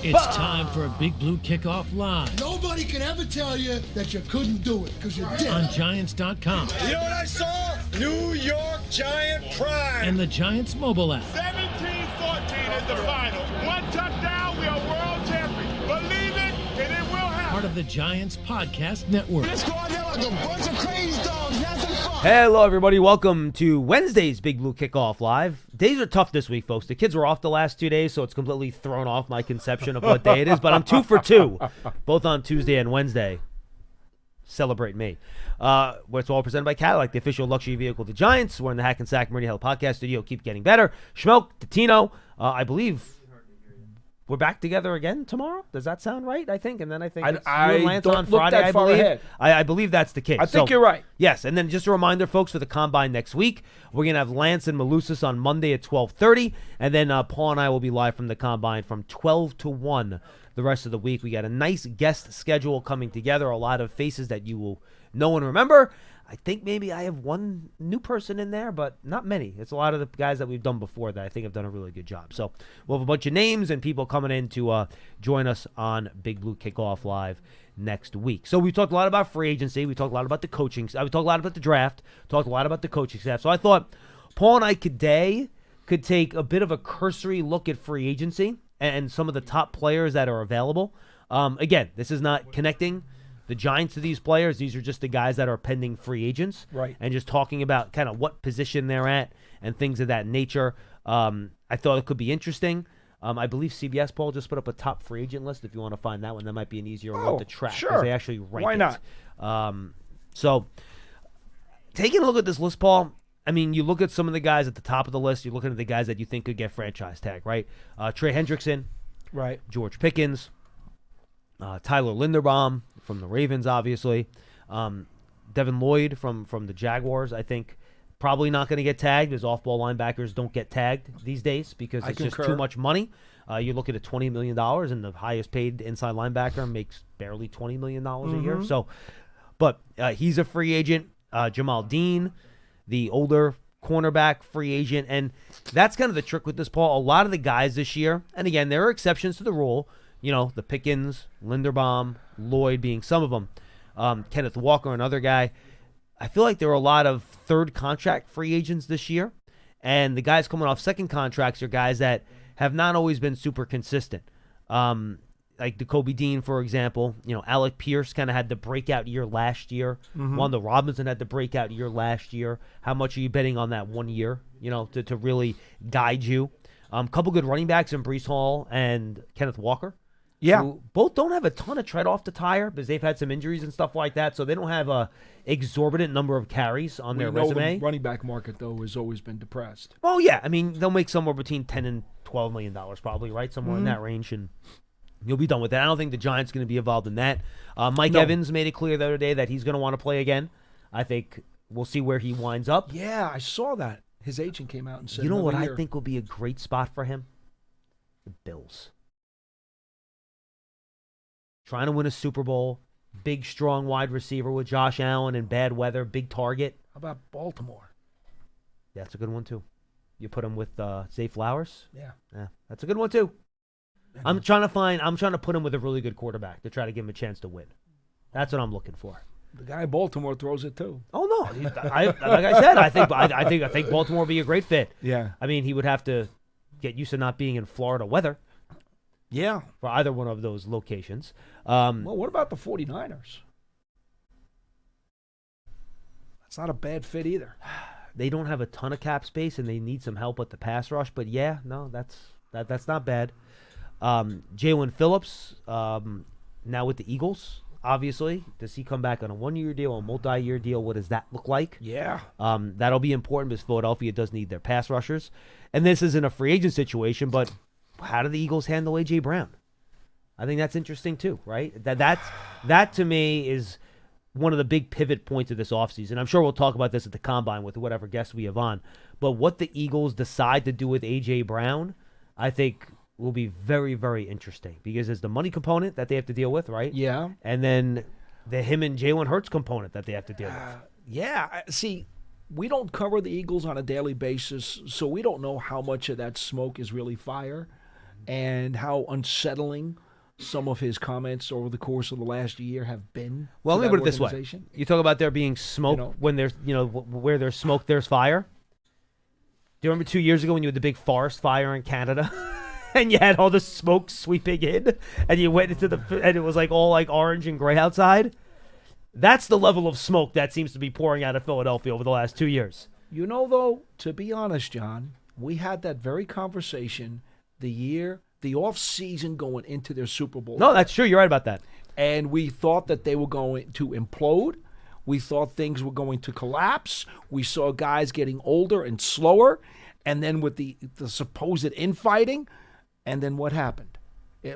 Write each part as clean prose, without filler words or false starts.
It's time for a Big Blue Kickoff Live. Nobody can ever tell you that you couldn't do it, because you did. On Giants.com. You know what I saw? New York Giant Prime. And the Giants mobile app. 17-14 is the final. One touchdown, we are world champions. Believe it, and it will happen. Part of the Giants Podcast Network. Let's go out there like a bunch of crazy dogs. Have some fun. Hello, everybody. Welcome to Wednesday's Big Blue Kickoff Live. Days are tough this week, folks. The kids were off the last 2 days, so it's completely thrown off my conception of what day it is. But I'm 2 for 2, both on Tuesday and Wednesday. Celebrate me. It's all presented by Cadillac, the official luxury vehicle of the Giants. We're in the Hackensack Meridian Hill podcast studio. Keep getting better. Schmeelk, Dottino, I believe we're back together again tomorrow. Does that sound right? I think. And then I think it's you and Lance on Friday, I believe. I believe that's the case. I think you're right. Yes, and then just a reminder, folks, for the Combine next week, we're going to have Lance and Malusis on Monday at 12:30, and then Paul and I will be live from the Combine from 12 to 1 the rest of the week. We got a nice guest schedule coming together, a lot of faces that you will know and remember. I think maybe I have one new person in there, but not many. It's a lot of the guys that we've done before that I think have done a really good job. So we'll have a bunch of names and people coming in to join us on Big Blue Kickoff Live next week. So we talked a lot about free agency. We talked a lot about the coaching. We talked a lot about the draft. Talked a lot about the coaching staff. So I thought Paul and I today could take a bit of a cursory look at free agency and some of the top players that are available. Again, this is not connecting the Giants to these players. These are just the guys that are pending free agents. Right. And just talking about kind of what position they're at and things of that nature. I thought it could be interesting. I believe CBS, Paul, just put up a top free agent list. If you want to find that one, that might be an easier one to track. Sure. Because they actually rank Why it. not? So taking a look at this list, Paul, I mean, you look at some of the guys at the top of the list. You're looking at the guys that you think could get franchise tag, right? Trey Hendrickson. Right. George Pickens. Tyler Linderbaum from the Ravens, obviously. Devin Lloyd from the Jaguars, I think, probably not going to get tagged, as off-ball linebackers don't get tagged these days because it's just too much money. You're looking at $20 million, and the highest-paid inside linebacker makes barely $20 million a year. So, but he's a free agent. Jamal Dean, the older cornerback free agent, and that's kind of the trick with this, Paul. A lot of the guys this year, and again, there are exceptions to the rule. You know, the Pickens, Linderbaum, Lloyd being some of them. Kenneth Walker, another guy. I feel like there are a lot of third contract free agents this year. And the guys coming off second contracts are guys that have not always been super consistent. Like Jacoby Dean, for example. You know, Alec Pierce kind of had the breakout year last year. Wanda Robinson had the breakout year last year. How much are you betting on that 1 year, you know, to really guide you? Couple good running backs in Breece Hall and Kenneth Walker. Yeah. Who both don't have a ton of tread off the tire because they've had some injuries and stuff like that, so they don't have a exorbitant number of carries on their resume. The running back market, though, has always been depressed. Well, yeah. I mean, they'll make somewhere between $10 and $12 million probably, right? Somewhere in that range, and you'll be done with that. I don't think the Giants are going to be involved in that. Mike Evans made it clear the other day that he's going to want to play again. I think we'll see where he winds up. Yeah, I saw that. His agent came out and said, you know what year. I think will be a great spot for him? The Bills. Trying to win a Super Bowl, big, strong wide receiver with Josh Allen and bad weather, big target. How about Baltimore? Yeah, that's a good one, too. You put him with Zay Flowers? Yeah, that's a good one, too. I'm trying to put him with a really good quarterback to try to give him a chance to win. That's what I'm looking for. The guy in Baltimore throws it, too. Oh, no. Like I said, I think Baltimore would be a great fit. Yeah. I mean, he would have to get used to not being in Florida weather. Yeah. For either one of those locations. Well, what about the 49ers? That's not a bad fit either. They don't have a ton of cap space, and they need some help with the pass rush. But, yeah, no, that's not bad. Jalen Phillips, now with the Eagles, obviously. Does he come back on a one-year deal, a multi-year deal? What does that look like? Yeah. That'll be important because Philadelphia does need their pass rushers. And this isn't a free agent situation, but how do the Eagles handle A.J. Brown? I think that's interesting too, right? That to me is one of the big pivot points of this offseason. I'm sure we'll talk about this at the Combine with whatever guests we have on. But what the Eagles decide to do with A.J. Brown, I think will be very, very interesting because there's the money component that they have to deal with, right? Yeah. And then the him and Jalen Hurts component that they have to deal with. Yeah. See, we don't cover the Eagles on a daily basis, so we don't know how much of that smoke is really fire. and how unsettling some of his comments over the course of the last year have been. Well, to let me that put it this way. organization. You talk about there being smoke when there's, where there's smoke, there's fire. Do you remember 2 years ago when you had the big forest fire in Canada? And you had all the smoke sweeping in, and you went into and it was like all like orange and gray outside? That's the level of smoke that seems to be pouring out of Philadelphia over the last 2 years. You know, though, to be honest, John, we had that very conversation the off season going into their Super Bowl. No, that's true. You're right about that. And we thought that they were going to implode. We thought things were going to collapse. We saw guys getting older and slower. And then with the supposed infighting, and then what happened?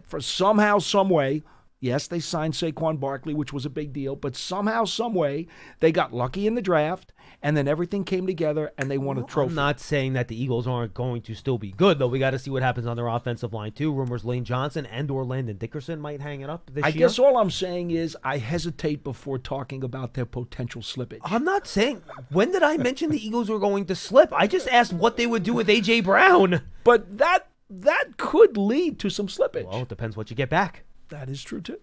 For somehow, some way, yes, they signed Saquon Barkley, which was a big deal, but somehow, some way, they got lucky in the draft, and then everything came together, and they won a trophy. I'm not saying that the Eagles aren't going to still be good, though. We got to see what happens on their offensive line, too. Rumors Lane Johnson and/or Landon Dickerson might hang it up this year. I guess all I'm saying is I hesitate before talking about their potential slippage. I'm not saying – when did I mention the Eagles were going to slip? I just asked what they would do with A.J. Brown. But that could lead to some slippage. Well, it depends what you get back. That is true, too.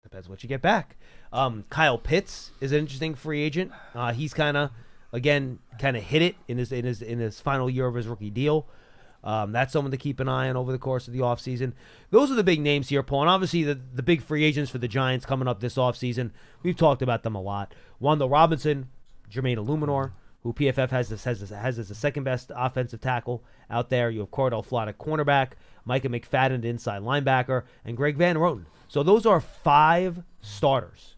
Depends what you get back. Kyle Pitts is an interesting free agent. He's kind of hit it in his final year of his rookie deal. That's someone to keep an eye on over the course of the offseason. Those are the big names here, Paul. And obviously the big free agents for the Giants coming up this offseason. We've talked about them a lot. Wando Robinson, Jermaine Illuminor, who PFF has as the second best offensive tackle out there. You have Cordell Flott at cornerback, Micah McFadden inside linebacker, and Greg Van Roten. So those are 5 starters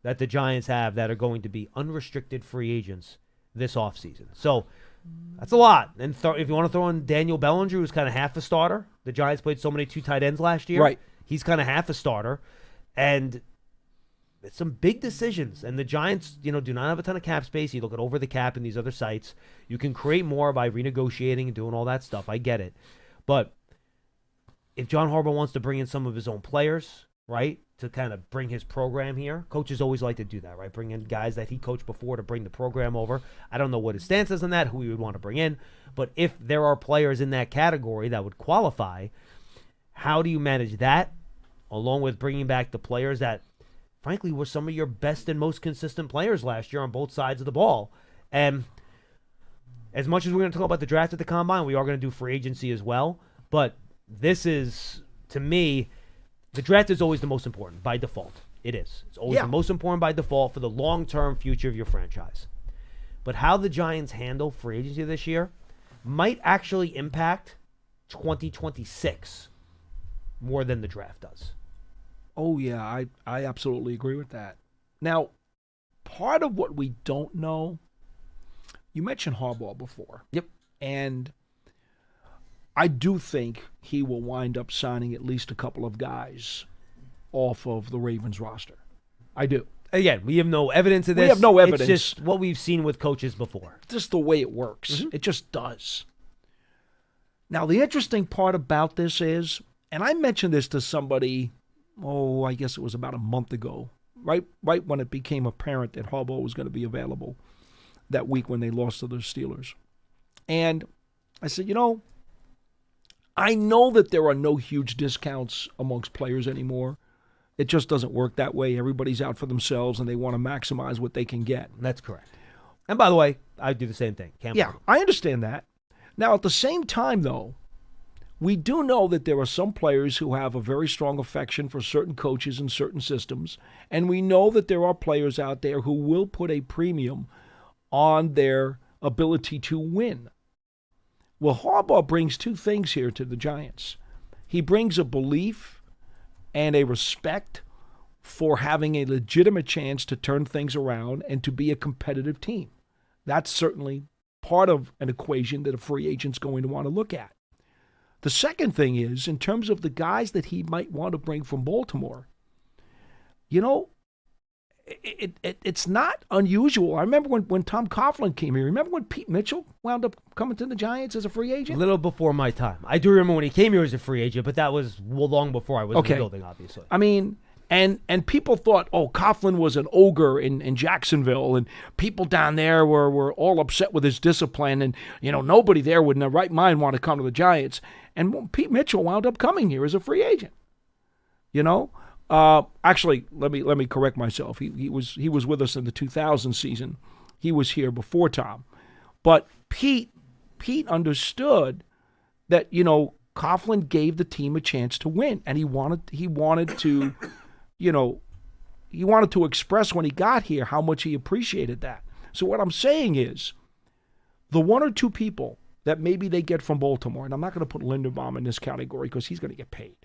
that the Giants have that are going to be unrestricted free agents this offseason. So that's a lot. And if you want to throw in Daniel Bellinger, who's kind of half a starter. The Giants played so many 2 tight ends last year. Right. He's kind of half a starter. And it's some big decisions. And the Giants, do not have a ton of cap space. You look at over the cap in these other sites. You can create more by renegotiating and doing all that stuff. I get it. But if John Harbaugh wants to bring in some of his own players, right, to kind of bring his program here, coaches always like to do that, right? Bring in guys that he coached before to bring the program over. I don't know what his stance is on that, who he would want to bring in. But if there are players in that category that would qualify, how do you manage that along with bringing back the players that, frankly, were some of your best and most consistent players last year on both sides of the ball? And as much as we're going to talk about the draft at the Combine, we are going to do free agency as well. But this is, to me, the draft is always the most important by default. It is. It's always the most important by default for the long-term future of your franchise. But how the Giants handle free agency this year might actually impact 2026 more than the draft does. Oh, yeah, I absolutely agree with that. Now, part of what we don't know, you mentioned Harbaugh before. Yep. And I do think he will wind up signing at least a couple of guys off of the Ravens roster. I do. Again, we have no evidence of this. We have no evidence. It's just what we've seen with coaches before. Just the way it works. Mm-hmm. It just does. Now, the interesting part about this is, and I mentioned this to somebody, I guess it was about a month ago, right when it became apparent that Harbaugh was going to be available that week when they lost to the Steelers. And I said, I know that there are no huge discounts amongst players anymore. It just doesn't work that way. Everybody's out for themselves, and they want to maximize what they can get. That's correct. And by the way, I do the same thing. I understand that. Now, at the same time, though, we do know that there are some players who have a very strong affection for certain coaches and certain systems, and we know that there are players out there who will put a premium on their ability to win. Well, Harbaugh brings 2 things here to the Giants. He brings a belief and a respect for having a legitimate chance to turn things around and to be a competitive team. That's certainly part of an equation that a free agent's going to want to look at. The second thing is, in terms of the guys that he might want to bring from Baltimore, it's not unusual. I remember when Tom Coughlin came here. Remember when Pete Mitchell wound up coming to the Giants as a free agent? A little before my time. I do remember when he came here as a free agent, but that was long before I was in the building, obviously. I mean, And people thought, oh, Coughlin was an ogre in Jacksonville, and people down there were all upset with his discipline, and nobody there would in their right mind want to come to the Giants. And Pete Mitchell wound up coming here as a free agent. Actually, let me correct myself. He was with us in the 2000 season. He was here before Tom, but Pete understood that Coughlin gave the team a chance to win, and he wanted to. He wanted to express when he got here how much he appreciated that. So what I'm saying is, the one or two people that maybe they get from Baltimore, and I'm not going to put Linderbaum in this category because he's going to get paid.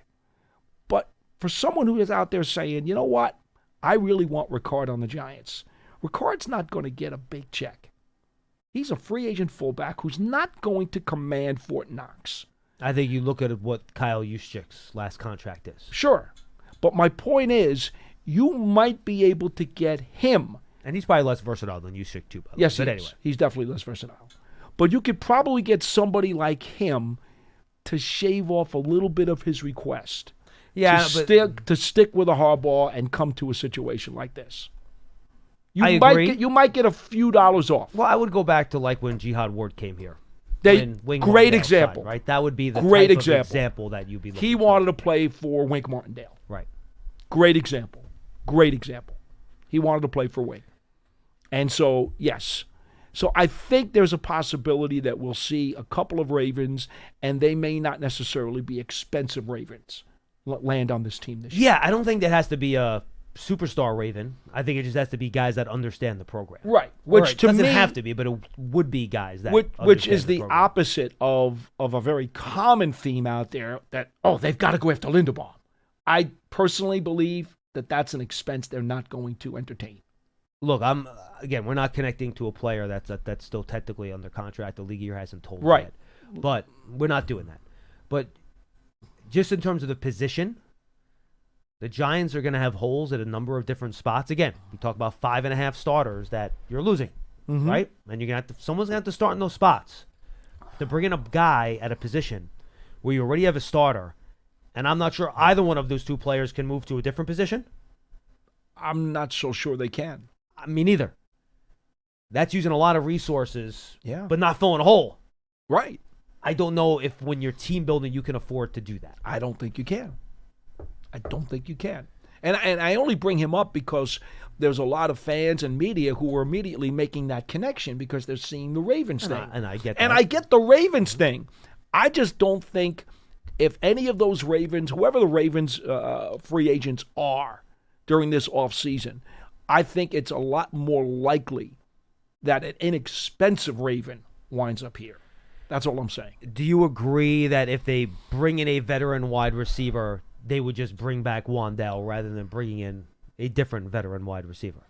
But for someone who is out there saying, you know what, I really want Ricard on the Giants, Ricard's not going to get a big check. He's a free agent fullback who's not going to command Fort Knox. I think you look at what Kyle Juszczyk's last contract is. Sure. But my point is, you might be able to get him. And he's probably less versatile than Juszczyk, too, by the way. Yes, But he anyway. is. He's definitely less versatile. But you could probably get somebody like him to shave off a little bit of his request. Yeah, to stick with a Harbaugh and come to a situation like this. I agree. You might get a few dollars off. Well, I would go back to like when Jihad Ward came here. Great example. Right? That would be the great type example. Of that you'd be looking He for. wanted to play for Wink Martindale. Right. Great example. Great example. He wanted to play for Wink. And so, yes. So I think there's a possibility that we'll see a couple of Ravens, and they may not necessarily be expensive Ravens, land on this team this year. Yeah, I don't think that has to be a superstar Raven. I think it just has to be guys that understand the program. Right. Which to doesn't me have to be, but it would be guys that which is the program. opposite of a very common theme out there that, they've got to go after Linderbaum. I personally believe that that's an expense they're not going to entertain. Look, we're not connecting to a player that's still technically under contract. The league year hasn't told Right. yet. But we're not doing that. But just in terms of the position, the Giants are going to have holes at a number of different spots. Again, we talk about 5.5 starters that you're losing, right? And someone's going to have to start in those spots. To bring in a guy at a position where you already have a starter, and I'm not sure either one of those two players can move to a different position. I'm not so sure they can. Me neither. That's using a lot of resources, but not filling a hole. Right. I don't know if when you're team building, you can afford to do that. I don't think you can. And I only bring him up because there's a lot of fans and media who are immediately making that connection because they're seeing the Ravens thing. And I get that. And I get the Ravens thing. I just don't think if any of those Ravens, whoever the Ravens free agents are during this offseason, I think it's a lot more likely that an inexpensive Raven winds up here. That's all I'm saying. Do you agree that if they bring in a veteran wide receiver, they would just bring back Wandell rather than bringing in a different veteran wide receiver?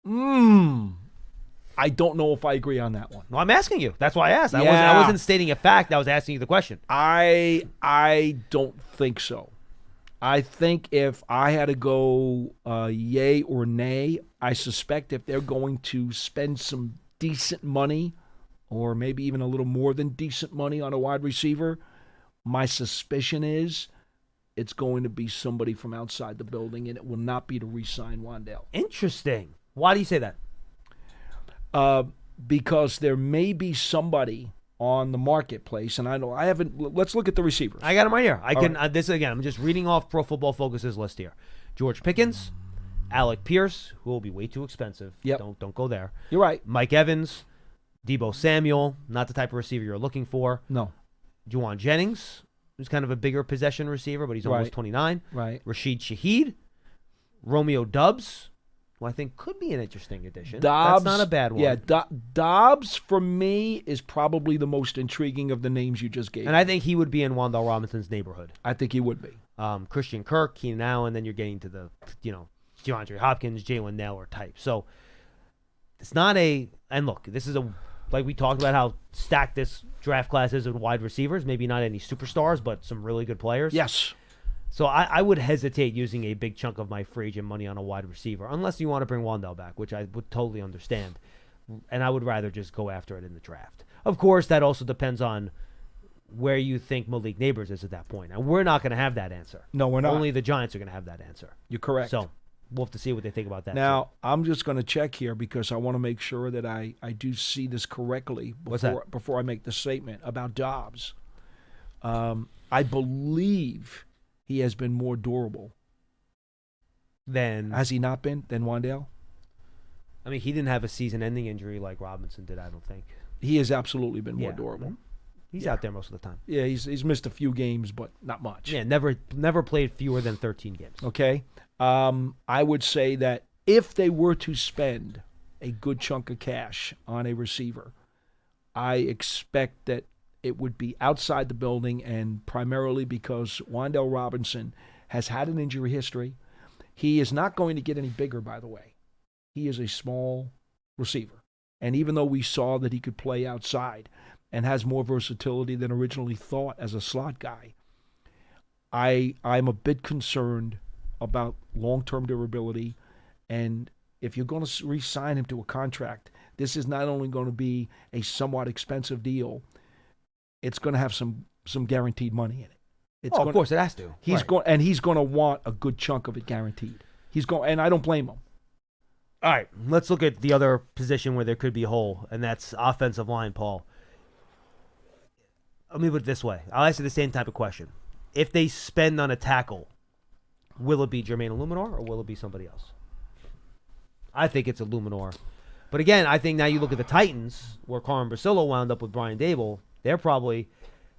I don't know if I agree on that one. No, I'm asking you. That's why I asked. Yeah. I wasn't stating a fact. I was asking you the question. I don't think so. I think if I had to go yay or nay, I suspect if they're going to spend some decent money or maybe even a little more than decent money on a wide receiver, my suspicion is it's going to be somebody from outside the building, and it will not be to re-sign Wandell. Interesting. Why do you say that? Because there may be somebody on the marketplace, and I haven't. Let's look at the receivers. I got him right here. Right. This again. I'm just reading off Pro Football Focus's list here. George Pickens, Alec Pierce, who will be way too expensive. Yep. Don't go there. You're right. Mike Evans, Deebo Samuel, not the type of receiver you're looking for. No. Juwan Jennings, who's kind of a bigger possession receiver, but he's almost Right. 29. Right. Rashid Shaheed, Romeo Doubs, who I think could be an interesting addition. Dobbs, That's not a bad one. Yeah, Dobbs for me is probably the most intriguing of the names you just gave. And I think he would be in Wandell Robinson's neighborhood. I think he would be. Christian Kirk, Keenan Allen, then you're getting to the, DeAndre Hopkins, Jalen Naylor type. So it's not and look, this is like we talked about how stacked this draft class is with wide receivers, maybe not any superstars, but some really good players. Yes. So I would hesitate using a big chunk of my free agent money on a wide receiver, unless you want to bring Wandell back, which I would totally understand. And I would rather just go after it in the draft. Of course, that also depends on where you think Malik Neighbors is at that point. And we're not going to have that answer. No, we're not. Only the Giants are going to have that answer. You're correct. So we'll have to see what they think about that. Now, I'm just going to check here because I want to make sure that I do see this correctly before I make the statement about Dobbs. I believe he has been more durable. Has he not been than Wan'Dale? I mean, he didn't have a season-ending injury like Robinson did, I don't think. He has absolutely been more durable. Mm-hmm. He's out there most of the time. Yeah, he's missed a few games, but not much. Yeah, never played fewer than 13 games. Okay. I would say that if they were to spend a good chunk of cash on a receiver, I expect that it would be outside the building, and primarily because Wan'Dale Robinson has had an injury history. He is not going to get any bigger, by the way. He is a small receiver. And even though we saw that he could play outside and has more versatility than originally thought as a slot guy, I'm a bit concerned about long-term durability. And if you're going to re-sign him to a contract, this is not only going to be a somewhat expensive deal, it's going to have some guaranteed money in it. Of course it has to. He's going to want a good chunk of it guaranteed. And I don't blame him. All right, let's look at the other position where there could be a hole, and that's offensive line, Paul. Let me put it this way. I'll ask you the same type of question. If they spend on a tackle, will it be Jermaine Illuminor or will it be somebody else? I think it's Illuminor. But again, I think now you look at the Titans, where Carmen Brasillo wound up with Brian Dable. They're probably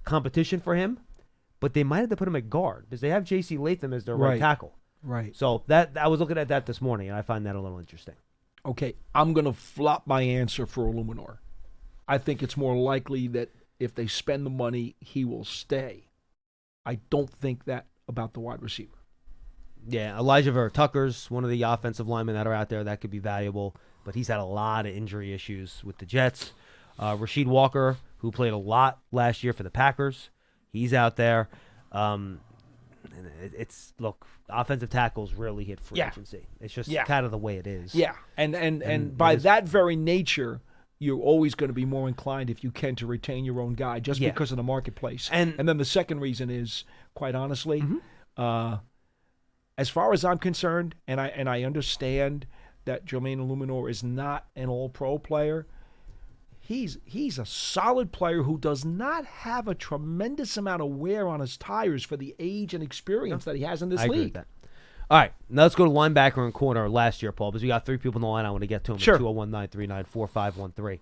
competition for him, but they might have to put him at guard because they have J.C. Latham as their right tackle. Right. So that I was looking at that this morning, and I find that a little interesting. Okay, I'm going to flop my answer for Illuminor. I think it's more likely that if they spend the money, he will stay. I don't think that about the wide receiver. Yeah, Elijah Vera-Tucker's one of the offensive linemen that are out there that could be valuable, but he's had a lot of injury issues with the Jets. Rasheed Walker, who played a lot last year for the Packers, he's out there. Look, offensive tackles rarely hit free agency. It's just kind of the way it is. Yeah, and by that very nature, you're always going to be more inclined, if you can, to retain your own guy just because of the marketplace. And then the second reason is, quite honestly, as far as I'm concerned, and I understand that Jermaine Illuminor is not an all-pro player, He's a solid player who does not have a tremendous amount of wear on his tires for the age and experience that he has in this league. Agree with that. All right, now let's go to linebacker and corner last year, Paul, because we got three people in the line I want to get to them. Sure. 201-939-4513.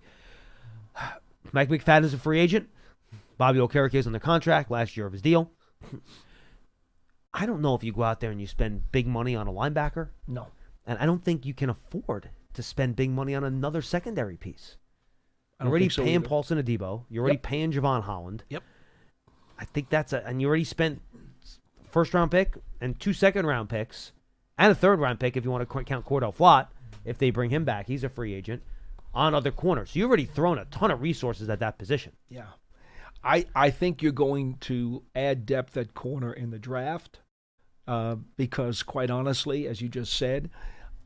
Mike McFadden is a free agent. Bobby Okereke is on the contract, last year of his deal. I don't know if you go out there and you spend big money on a linebacker. No. And I don't think you can afford to spend big money on another secondary piece. You're already paying Paulson Adebo. You're already paying Javon Holland. Yep. I think and you already spent first-round pick and 2 second-round picks and a third-round pick if you want to count Cordell Flott, if they bring him back. He's a free agent, on other corners. So you've already thrown a ton of resources at that position. Yeah. I think you're going to add depth at corner in the draft because, quite honestly, as you just said,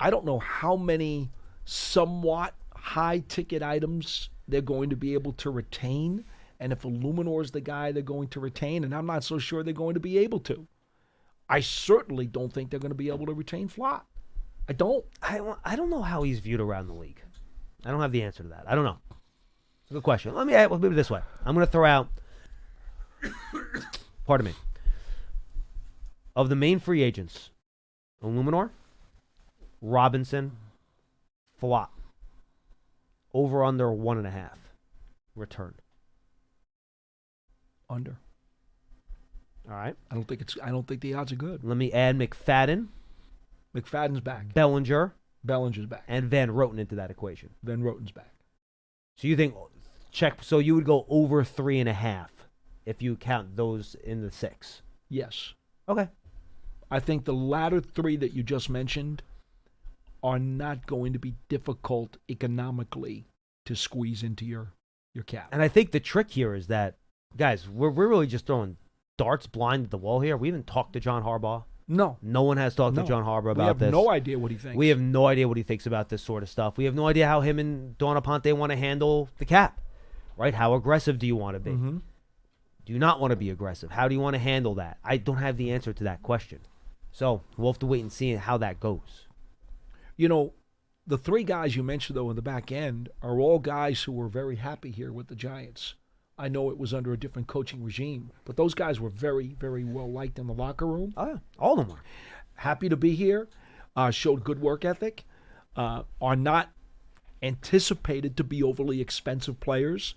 I don't know how many somewhat high-ticket items they're going to be able to retain, and if Illuminor is the guy they're going to retain, and I'm not so sure they're going to be able to. I certainly don't think they're going to be able to retain Flott. I don't. I don't know how he's viewed around the league. I don't have the answer to that. I don't know. It's a good question. Let me put it this way. I'm going to throw out, pardon me, of the main free agents, Illuminor, Robinson, Flott. Over under 1.5 return. Under. All right. I don't think the odds are good. Let me add McFadden. McFadden's back. Bellinger's back. And Van Roten into that equation. Van Roten's back. So you think so you would go over 3.5 if you count those in the 6. Yes. Okay. I think the latter 3 that you just mentioned are not going to be difficult economically to squeeze into your cap. And I think the trick here is that, guys, we're really just throwing darts blind at the wall here. We haven't talked to John Harbaugh. No. No one has talked to John Harbaugh about this. We have no idea what he thinks. We have no idea what he thinks about this sort of stuff. We have no idea how him and Dawn Aponte want to handle the cap, right? How aggressive do you want to be? Mm-hmm. Do you not want to be aggressive? How do you want to handle that? I don't have the answer to that question. So we'll have to wait and see how that goes. You know, the three guys you mentioned, though, in the back end are all guys who were very happy here with the Giants. I know it was under a different coaching regime, but those guys were very, very well liked in the locker room. Oh, yeah. All of them were. Happy to be here, showed good work ethic, are not anticipated to be overly expensive players.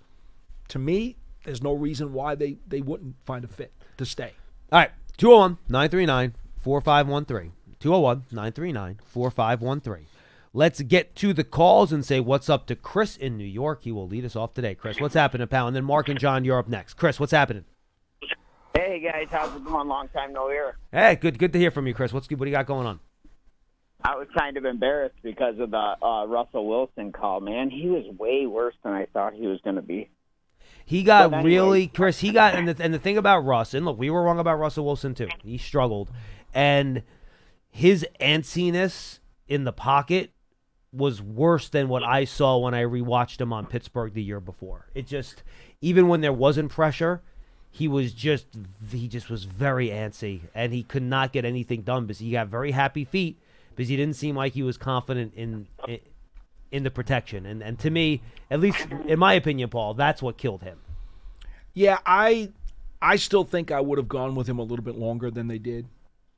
To me, there's no reason why they wouldn't find a fit to stay. All right, 201-939-4513. 201-939-4513. Let's get to the calls and say what's up to Chris in New York. He will lead us off today. Chris, what's happening, pal? And then Mark and John, you're up next. Chris, what's happening? Hey, guys. How's it going? Long time no hear. Hey, good to hear from you, Chris. What do you got going on? I was kind of embarrassed because of the Russell Wilson call, man. He was way worse than I thought he was going to be. He got Chris, and the thing about Russ, and look, we were wrong about Russell Wilson too. He struggled. And his antsiness in the pocket was worse than what I saw when I rewatched him on Pittsburgh the year before. It just, even when there wasn't pressure, he just was very antsy, and he could not get anything done because he got very happy feet because he didn't seem like he was confident in the protection. And to me, at least in my opinion, Paul, that's what killed him. Yeah, I still think I would have gone with him a little bit longer than they did.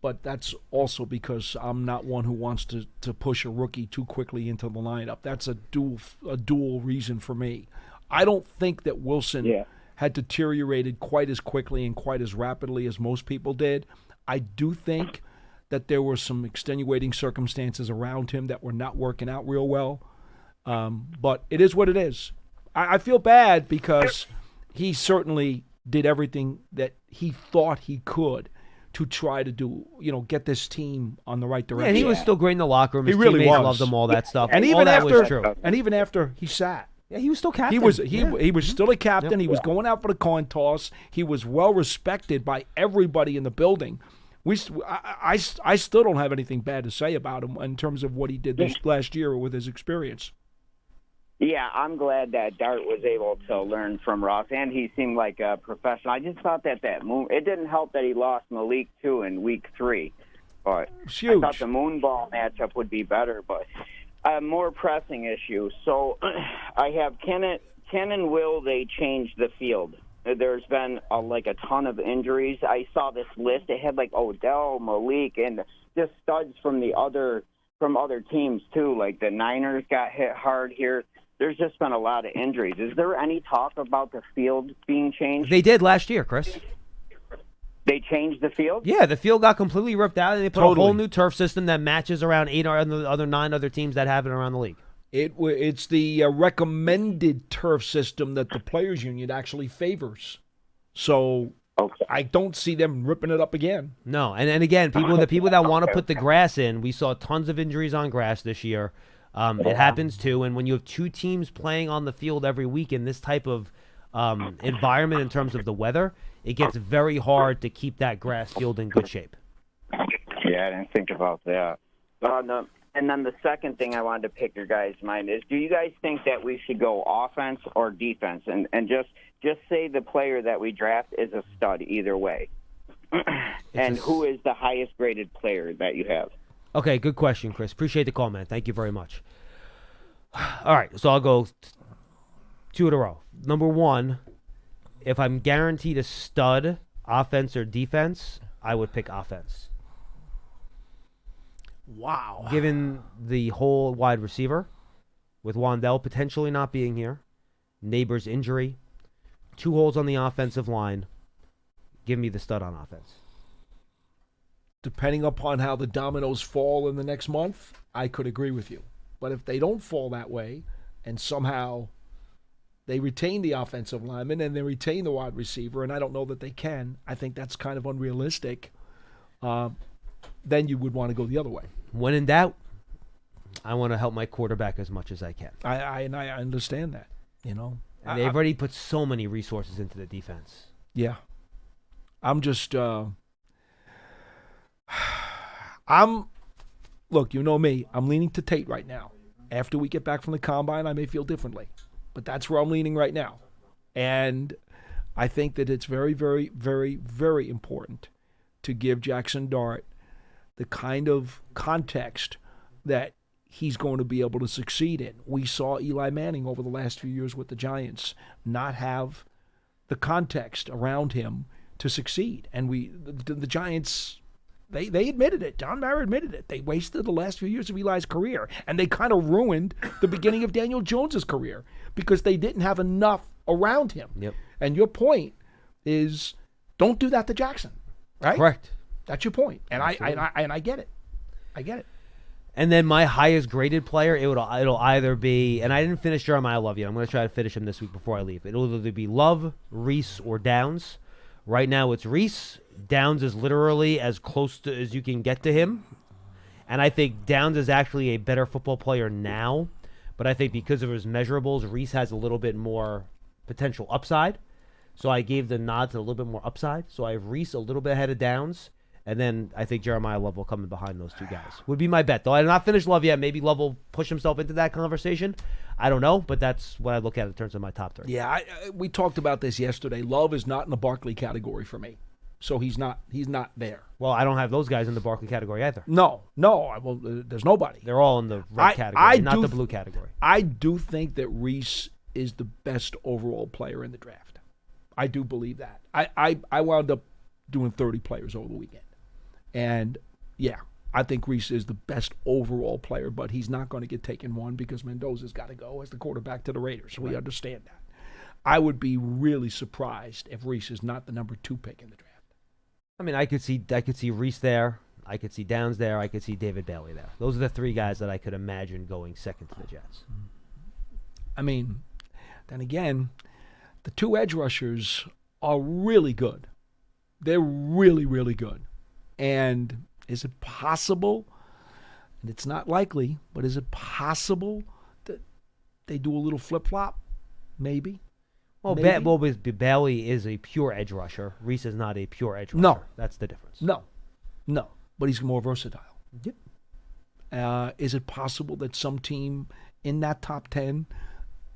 But that's also because I'm not one who wants to push a rookie too quickly into the lineup. That's a dual reason for me. I don't think that Wilson had deteriorated quite as quickly and quite as rapidly as most people did. I do think that there were some extenuating circumstances around him that were not working out real well. But it is what it is. I feel bad because he certainly did everything that he thought he could to try to do, get this team on the right direction. Yeah, and he was still great in the locker room. His he really teammates was. loved him, all that stuff. And all even that after, was true. and even after he sat, yeah, he was still captain. He was still a captain. He was going out for the coin toss. He was well respected by everybody in the building. I still don't have anything bad to say about him in terms of what he did this last year with his experience. Yeah, I'm glad that Dart was able to learn from Ross, and he seemed like a professional. I just thought that moon. It didn't help that he lost Malik too in week 3, but I thought the moonball matchup would be better. But a more pressing issue. So I have Ken and Will. They changed the field. There's been a ton of injuries. I saw this list. It had Odell, Malik, and just studs from other teams too. Like the Niners got hit hard here. There's just been a lot of injuries. Is there any talk about the field being changed? They did last year, Chris. They changed the field? Yeah, the field got completely ripped out, and they put a whole new turf system that matches around 8 or the other 9 other teams that have it around the league. It's the recommended turf system that the Players Union actually favors. So I don't see them ripping it up again. No, and again, the people that want to put the grass in, we saw tons of injuries on grass this year. It happens too, and when you have 2 teams playing on the field every week in this type of environment in terms of the weather, it gets very hard to keep that grass field in good shape. Yeah, I didn't think about that. And then the second thing I wanted to pick your guys' mind is, do you guys think that we should go offense or defense? And just say the player that we draft is a stud either way. And who is the highest graded player that you have? Okay, good question, Chris. Appreciate the call, man. Thank you very much. All right, so I'll go 2 in a row. Number 1, if I'm guaranteed a stud, offense or defense, I would pick offense. Wow. Given the whole wide receiver, with Wandell potentially not being here, Neighbor's injury, 2 holes on the offensive line, give me the stud on offense. Depending upon how the dominoes fall in the next month, I could agree with you. But if they don't fall that way and somehow they retain the offensive lineman and they retain the wide receiver, and I don't know that they can, I think that's kind of unrealistic, then you would want to go the other way. When in doubt, I want to help my quarterback as much as I can. I understand that, And they've already put so many resources into the defense. Yeah. I'm just... Look, you know me. I'm leaning to Tate right now. After we get back from the combine, I may feel differently. But that's where I'm leaning right now. And I think that it's very, very, very, very important to give Jackson Dart the kind of context that he's going to be able to succeed in. We saw Eli Manning over the last few years with the Giants not have the context around him to succeed. And the Giants, they admitted it. John Mara admitted it. They wasted the last few years of Eli's career, and they kind of ruined the beginning of Daniel Jones's career because they didn't have enough around him. Yep. And your point is, don't do that to Jackson, right? Correct. That's your point, and I get it. I get it. And then my highest graded player, it'll either be, and I didn't finish Jeremiah Love yet. I'm going to try to finish him this week before I leave. It'll either be Love, Reese, or Downs. Right now it's Reese. Downs is literally as close to as you can get to him. And I think Downs is actually a better football player now. But I think because of his measurables, Reese has a little bit more potential upside. So I gave the nod to a little bit more upside. So I have Reese a little bit ahead of Downs. And then I think Jeremiah Love will come in behind those two guys. Would be my bet, though. I have not finished Love yet. Maybe Love will push himself into that conversation. I don't know, but that's what I look at in terms of my top three. Yeah, we talked about this yesterday. Love is not in the Barkley category for me, so he's not there. Well, I don't have those guys in the Barkley category either. No. Well, there's nobody. They're all in the red category, not the blue category. I do think that Reese is the best overall player in the draft. I do believe that. I wound up doing 30 players over the weekend. And, yeah, I think Reese is the best overall player, but he's not going to get taken one because Mendoza's got to go as the quarterback to the Raiders. We understand that. I would be really surprised if Reese is not the number 2 pick in the draft. I mean, I could see Reese there. I could see Downs there. I could see David Bailey there. Those are the 3 guys that I could imagine going second to the Jets. I mean, then again, the 2 edge rushers are really good. They're really, really good. And is it possible, and it's not likely, but is it possible that they do a little flip-flop? Maybe. Well, Bailey is a pure edge rusher. Reese is not a pure edge rusher. No. That's the difference. No. But he's more versatile. Yep. Is it possible that some team in that top 10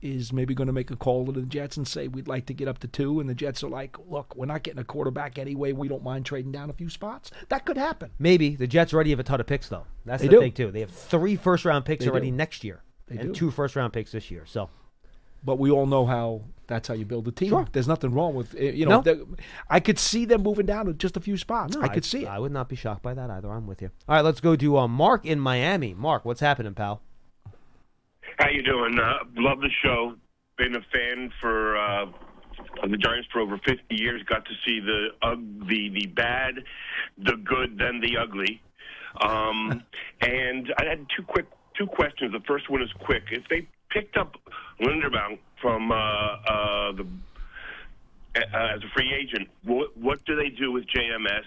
is maybe going to make a call to the Jets and say, we'd like to get up to 2, and the Jets are like, look, we're not getting a quarterback anyway. We don't mind trading down a few spots. That could happen. Maybe. The Jets already have a ton of picks, though. That's the thing, too. They have 3 first-round picks already next year and 2 first-round picks this year. So, but we all know that's how you build a team. Sure. There's nothing wrong with, No. I could see them moving down to just a few spots. No, I could see it. I would not be shocked by that either. I'm with you. All right, let's go to Mark in Miami. Mark, what's happening, pal? How you doing? Love the show. Been a fan for the Giants for over 50 years. Got to see the bad, the good, then the ugly. And I had two questions. The first one is quick. If they picked up Linderbaum from as a free agent, what do they do with JMS?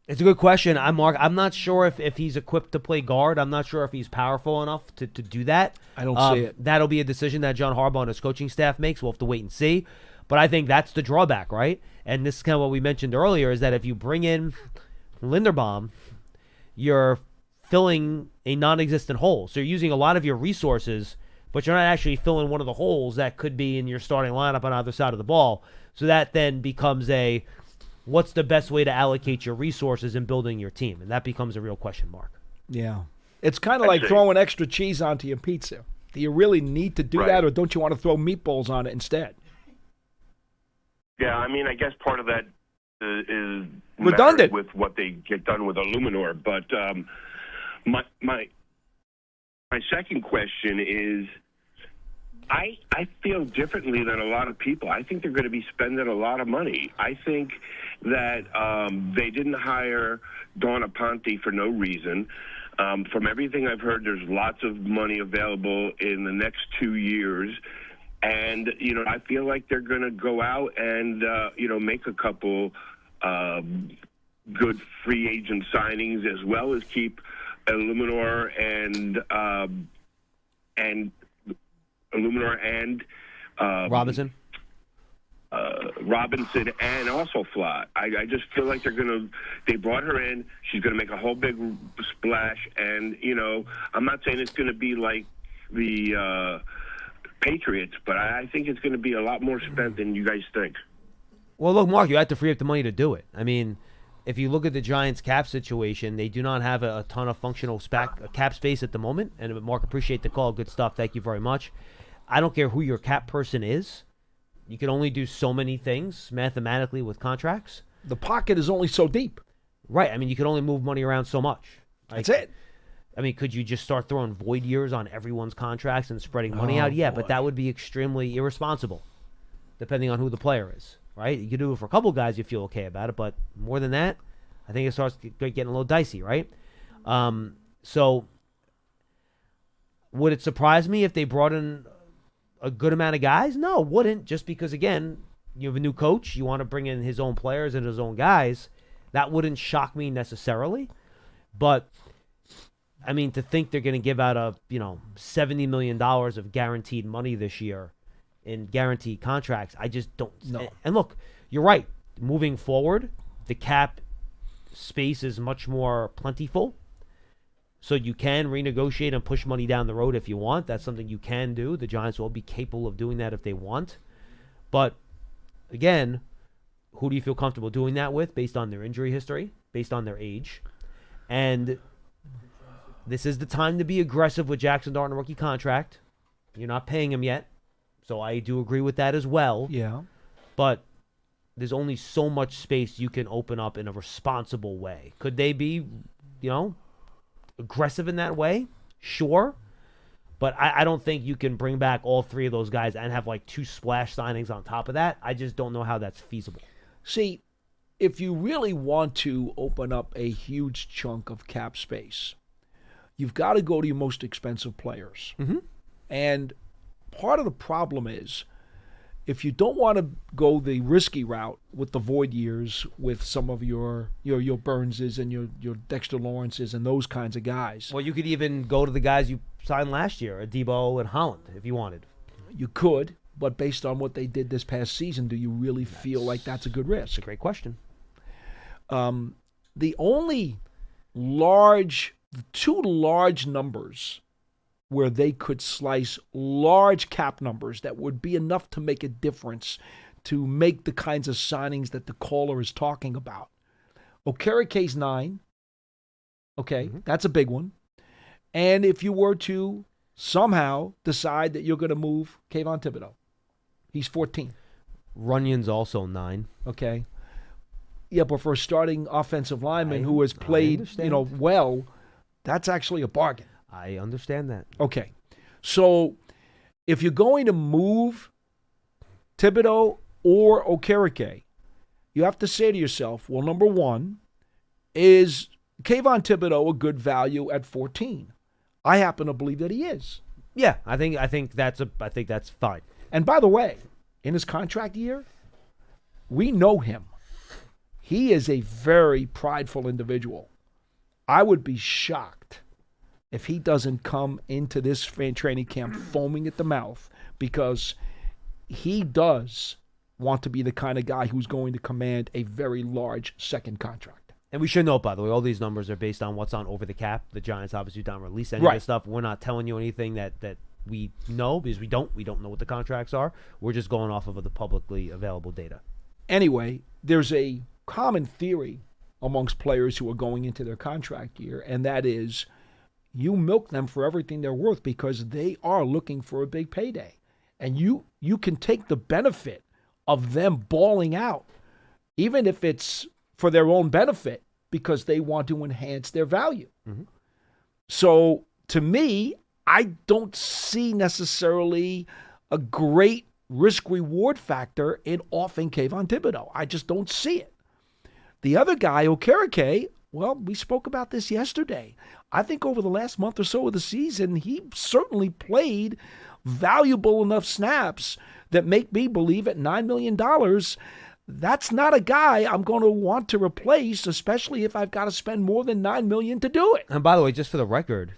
It's a good question. Mark. I'm not sure if he's equipped to play guard. I'm not sure if he's powerful enough to do that. I don't see it. That'll be a decision that John Harbaugh and his coaching staff makes. We'll have to wait and see. But I think that's the drawback, right? And this is kind of what we mentioned earlier, is that if you bring in Linderbaum, you're filling a non-existent hole. So you're using a lot of your resources, but you're not actually filling one of the holes that could be in your starting lineup on either side of the ball. So that then becomes what's the best way to allocate your resources in building your team? And that becomes a real question mark. Yeah. It's kind of like throwing extra cheese onto your pizza. Do you really need to do that, or don't you want to throw meatballs on it instead? Yeah, I mean, I guess part of that is redundant with what they get done with Illuminor. But my second question is, I feel differently than a lot of people. I think they're going to be spending a lot of money. I think that they didn't hire Dawn Aponte for no reason. From everything I've heard, there's lots of money available in the next 2 years. And, I feel like they're going to go out and, make a couple good free agent signings, as well as keep Illuminor and Robinson, and also Flott. I just feel like they brought her in. She's going to make a whole big splash. And, I'm not saying it's going to be like the Patriots, but I think it's going to be a lot more spent than you guys think. Well, look, Mark, you have to free up the money to do it. I mean, if you look at the Giants' cap situation, they do not have a ton of functional cap space at the moment. And Mark, appreciate the call. Good stuff. Thank you very much. I don't care who your cap person is. You can only do so many things mathematically with contracts. The pocket is only so deep. Right. I mean, you can only move money around so much. That's it. I mean, could you just start throwing void years on everyone's contracts and spreading money out? Yeah, boy. but that would be extremely irresponsible, depending on who the player is, right? You could do it for a couple guys, you feel okay about it, but more than that, I think it starts getting a little dicey, right? So would it surprise me if they brought in a good amount of guys? No, it wouldn't, just because, again, you have a new coach, you want to bring in his own players and his own guys. That wouldn't shock me necessarily, but I mean, to think they're going to give out $70 million of guaranteed money this year in guaranteed contracts, I just don't. No. And look, you're right. Moving forward, the cap space is much more plentiful. So you can renegotiate and push money down the road if you want. That's something you can do. The Giants will be capable of doing that if they want. But again, who do you feel comfortable doing that with based on their injury history, based on their age? And this is the time to be aggressive with Jackson Dart on a rookie contract. You're not paying him yet. So I do agree with that as well. Yeah. But there's only so much space you can open up in a responsible way. Could they be, aggressive in that way? Sure. But I don't think you can bring back all three of those guys and have like 2 splash signings on top of that. I just don't know how that's feasible. See, if you really want to open up a huge chunk of cap space, you've got to go to your most expensive players. Mm-hmm. And part of the problem is, if you don't want to go the risky route with the void years, with some of your Burnses and your Dexter Lawrences and those kinds of guys. Well, you could even go to the guys you signed last year, Debo and Holland, if you wanted. You could, but based on what they did this past season, do you really feel like that's a good risk? That's a great question. The only two large numbers where they could slice large cap numbers that would be enough to make a difference to make the kinds of signings that the caller is talking about. Okereke's 9. Okay, That's a big one. And if you were to somehow decide that you're going to move Kayvon Thibodeau, he's 14. Runyon's also 9. Okay. Yeah, but for a starting offensive lineman who has played, well, that's actually a bargain. I understand that. Okay. So if you're going to move Thibodeau or Okereke, you have to say to yourself, well, number one, is Kayvon Thibodeau a good value at 14? I happen to believe that he is. Yeah, I think that's fine. And by the way, in his contract year, we know him. He is a very prideful individual. I would be shocked if he doesn't come into this training camp foaming at the mouth, because he does want to be the kind of guy who's going to command a very large second contract. And we should note, by the way, all these numbers are based on what's on Over the Cap. The Giants obviously don't release any of this stuff. We're not telling you anything that we know, because we don't know what the contracts are. We're just going off of the publicly available data. Anyway, there's a common theory amongst players who are going into their contract year, and that is you milk them for everything they're worth because they are looking for a big payday. And you can take the benefit of them balling out, even if it's for their own benefit, because they want to enhance their value. Mm-hmm. So to me, I don't see necessarily a great risk-reward factor in offing Kayvon Thibodeau. I just don't see it. The other guy, Okereke, well, we spoke about this yesterday. I think over the last month or so of the season, he certainly played valuable enough snaps that make me believe at $9 million, that's not a guy I'm going to want to replace, especially if I've got to spend more than $9 million to do it. And by the way, just for the record,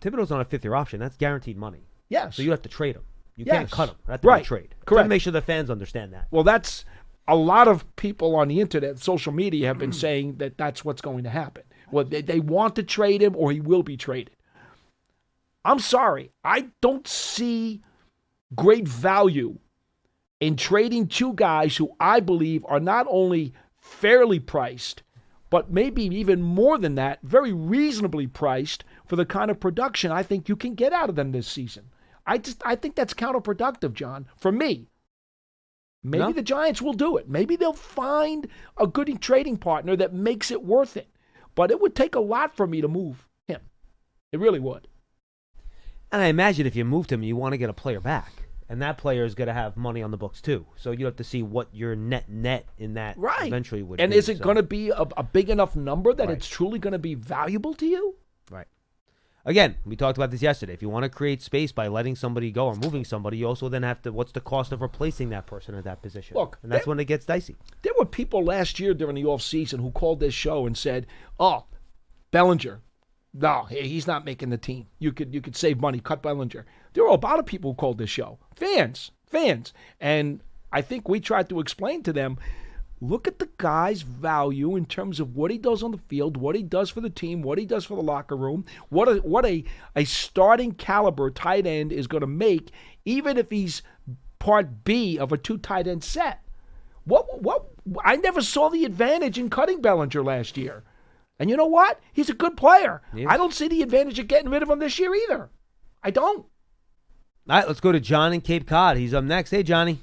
Thibodeau's on a 5th-year option. That's guaranteed money. Yes. So you have to trade him. You can't cut him. That's right. Trade. Correct. To make sure the fans understand that. Well, that's a lot of people on the internet, social media, have been saying that that's what's going to happen. Well, they want to trade him or he will be traded. I'm sorry. I don't see great value in trading two guys who I believe are not only fairly priced, but maybe even more than that, very reasonably priced for the kind of production I think you can get out of them this season. I think that's counterproductive, John, for me. Maybe the Giants will do it. Maybe they'll find a good trading partner that makes it worth it. But it would take a lot for me to move him. It really would. And I imagine if you moved him, you want to get a player back. And that player is going to have money on the books too. So you have to see what your net in that eventually would be. And is it going to be a big enough number that it's truly going to be valuable to you? Right. Again, we talked about this yesterday. If you want to create space by letting somebody go or moving somebody, you also then have to, what's the cost of replacing that person at that position? Look, and that's when it gets dicey. There were people last year during the offseason who called this show and said, oh, Bellinger, no, he's not making the team. You could save money, cut Bellinger. There were a lot of people who called this show. Fans. And I think we tried to explain to them, look at the guy's value in terms of what he does on the field, what he does for the team, what he does for the locker room, what a starting caliber tight end is going to make, even if he's part B of a two tight end set. What I never saw the advantage in cutting Bellinger last year. And you know what? He's a good player. Yes. I don't see the advantage of getting rid of him this year either. I don't. All right, let's go to John in Cape Cod. He's up next. Hey, Johnny.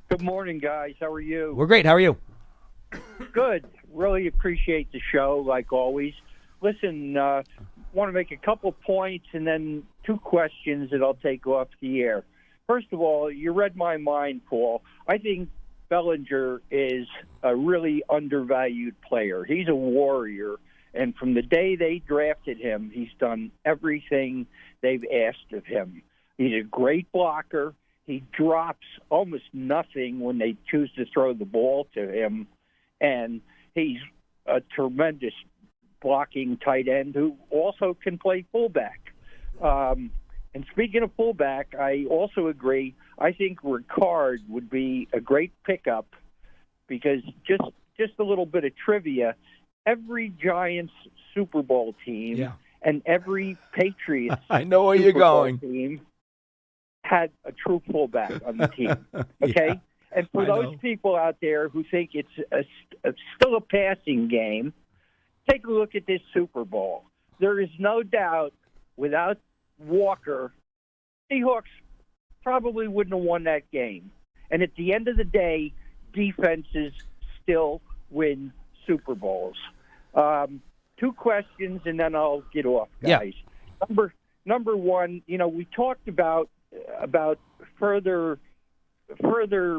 Good morning, guys. How are you? We're great. How are you? Good. Really appreciate the show, like always. Listen, want to make a couple points and then two questions that I'll take off the air. First of all, you read my mind, Paul. I think Bellinger is a really undervalued player. He's a warrior, and from the day they drafted him, he's done everything they've asked of him. He's a great blocker. He drops almost nothing when they choose to throw the ball to him, and he's a tremendous blocking tight end who also can play fullback. And speaking of fullback, I also agree. I think Ricard would be a great pickup because just a little bit of trivia, every Giants Super Bowl team and every Patriots I know where you're going. Team had a true fullback on the team. Okay? And for those people out there who think it's still a passing game, take a look at this Super Bowl. There is no doubt without Walker, Seahawks probably wouldn't have won that game. And at the end of the day, defenses still win Super Bowls. Two questions, and then I'll get off, guys. Yeah. Number one, we talked about further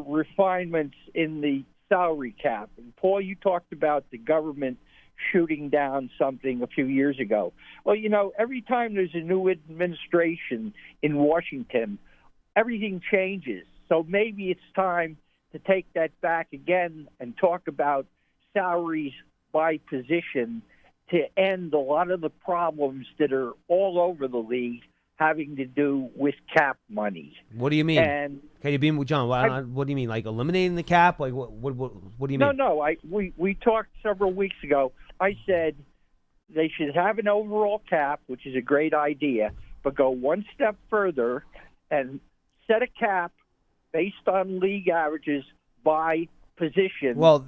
refinements in the salary cap. And Paul, you talked about the government shooting down something a few years ago. Well, every time there's a new administration in Washington, everything changes. So maybe it's time to take that back again and talk about salaries by position to end a lot of the problems that are all over the league having to do with cap money. What do you mean? And can you be with John? What do you mean? Like eliminating the cap? Like what do you mean? No. We talked several weeks ago. I said they should have an overall cap, which is a great idea, but go one step further and set a cap based on league averages by position. Well,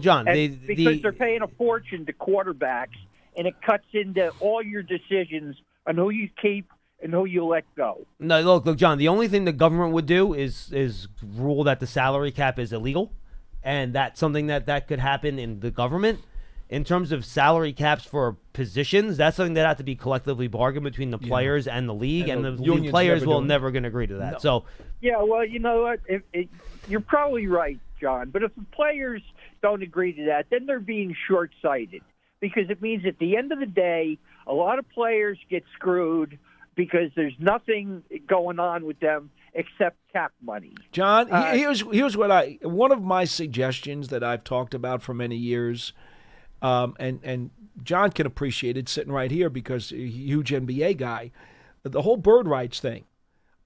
John, because they're paying a fortune to quarterbacks, and it cuts into all your decisions on who you keep and who you let go. No, look, John. The only thing the government would do is rule that the salary cap is illegal, and that's something that could happen in the government. In terms of salary caps for positions, that's something that have to be collectively bargained between the players and the league, and the league players will never going to agree to that. No. So, yeah, well, you know what? You're probably right, John. But if the players don't agree to that, then they're being short-sighted because it means at the end of the day, a lot of players get screwed because there's nothing going on with them except cap money. John, here's what one of my suggestions that I've talked about for many years. And John can appreciate it sitting right here because he's a huge NBA guy. The whole bird rights thing.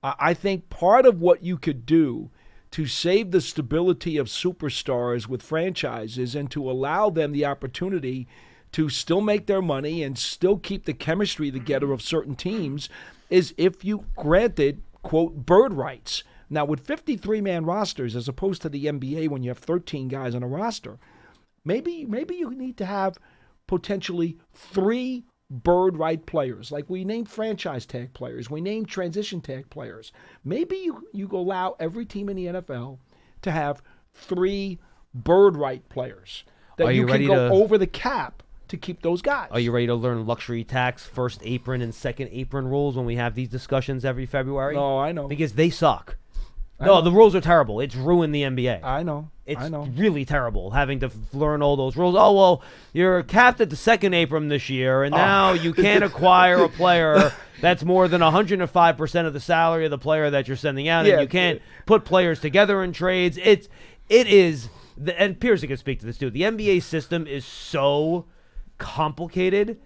I think part of what you could do to save the stability of superstars with franchises and to allow them the opportunity to still make their money and still keep the chemistry together of certain teams is if you granted quote, bird rights. Now, with 53-man rosters, as opposed to the NBA when you have 13 guys on a roster, maybe you need to have potentially 3 bird right players. Like we named franchise tag players. We named transition tag players. Maybe you allow every team in the NFL to have 3 bird right players that you can go over the cap to keep those guys. Are you ready to learn luxury tax, first apron, and second apron rules when we have these discussions every February? No, I know. Because they suck. No, the rules are terrible. It's ruined the NBA. I know. It's really terrible having to learn all those rules. Oh, well, you're capped at the second apron this year, and now you can't acquire a player that's more than 105% of the salary of the player that you're sending out, and you can't put players together in trades. It is, and Pierce can speak to this too, the NBA system is so complicated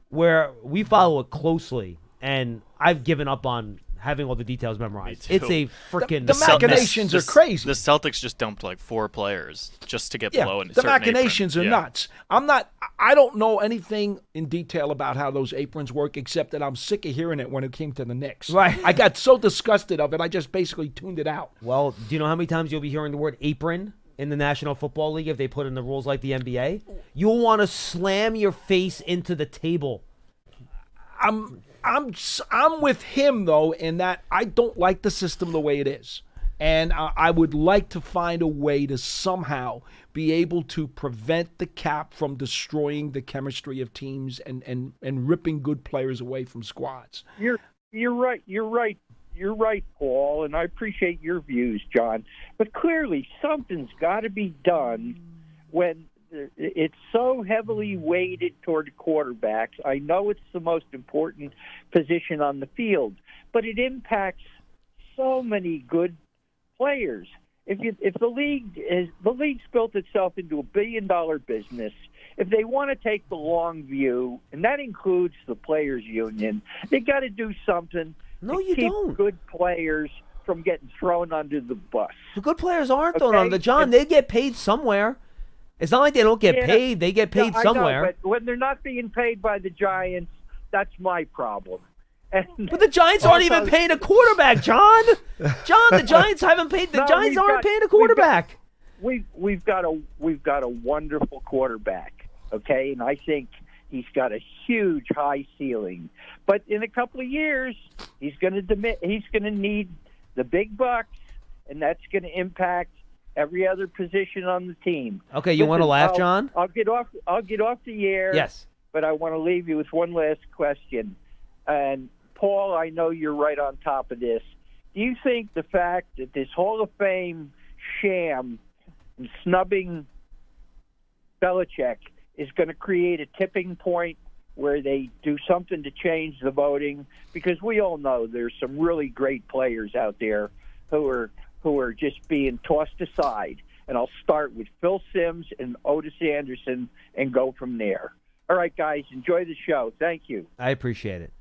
where we follow it closely, and I've given up on having all the details memorized. It's a freaking... The machinations are crazy. The Celtics just dumped like 4 players just to get below in the machinations are nuts. I don't know anything in detail about how those aprons work, except that I'm sick of hearing it when it came to the Knicks. Right. I got so disgusted of it, I just basically tuned it out. Well, do you know how many times you'll be hearing the word apron in the National Football League if they put in the rules like the NBA? You'll want to slam your face into the table. I'm with him, though, in that I don't like the system the way it is. And I would like to find a way to somehow be able to prevent the cap from destroying the chemistry of teams and ripping good players away from squads. You're right. You're right, Paul, and I appreciate your views, John. But clearly something's got to be done when it's so heavily weighted toward quarterbacks. I know it's the most important position on the field, but it impacts so many good players. If the league's built itself into $1 billion business, if they want to take the long view, and that includes the players' union, they got to do something to keep good players from getting thrown under the bus. The good players aren't thrown under the John. They get paid somewhere. It's not like they don't get paid. They get paid somewhere. I know, but when they're not being paid by the Giants, that's my problem. But the Giants aren't even paying a quarterback, John. John, the Giants haven't paid. The Giants aren't paying a quarterback. We've got a wonderful quarterback, okay, and I think he's got a huge high ceiling. But in a couple of years, he's going to need the big bucks, and that's going to impact every other position on the team. Okay, you want to laugh, John? I'll get off the air. Yes. But I want to leave you with one last question. And Paul, I know you're right on top of this. Do you think the fact that this Hall of Fame sham and snubbing Belichick is going to create a tipping point where they do something to change the voting? Because we all know there's some really great players out there who are just being tossed aside. And I'll start with Phil Simms and Otis Anderson and go from there. All right, guys, enjoy the show. Thank you. I appreciate it.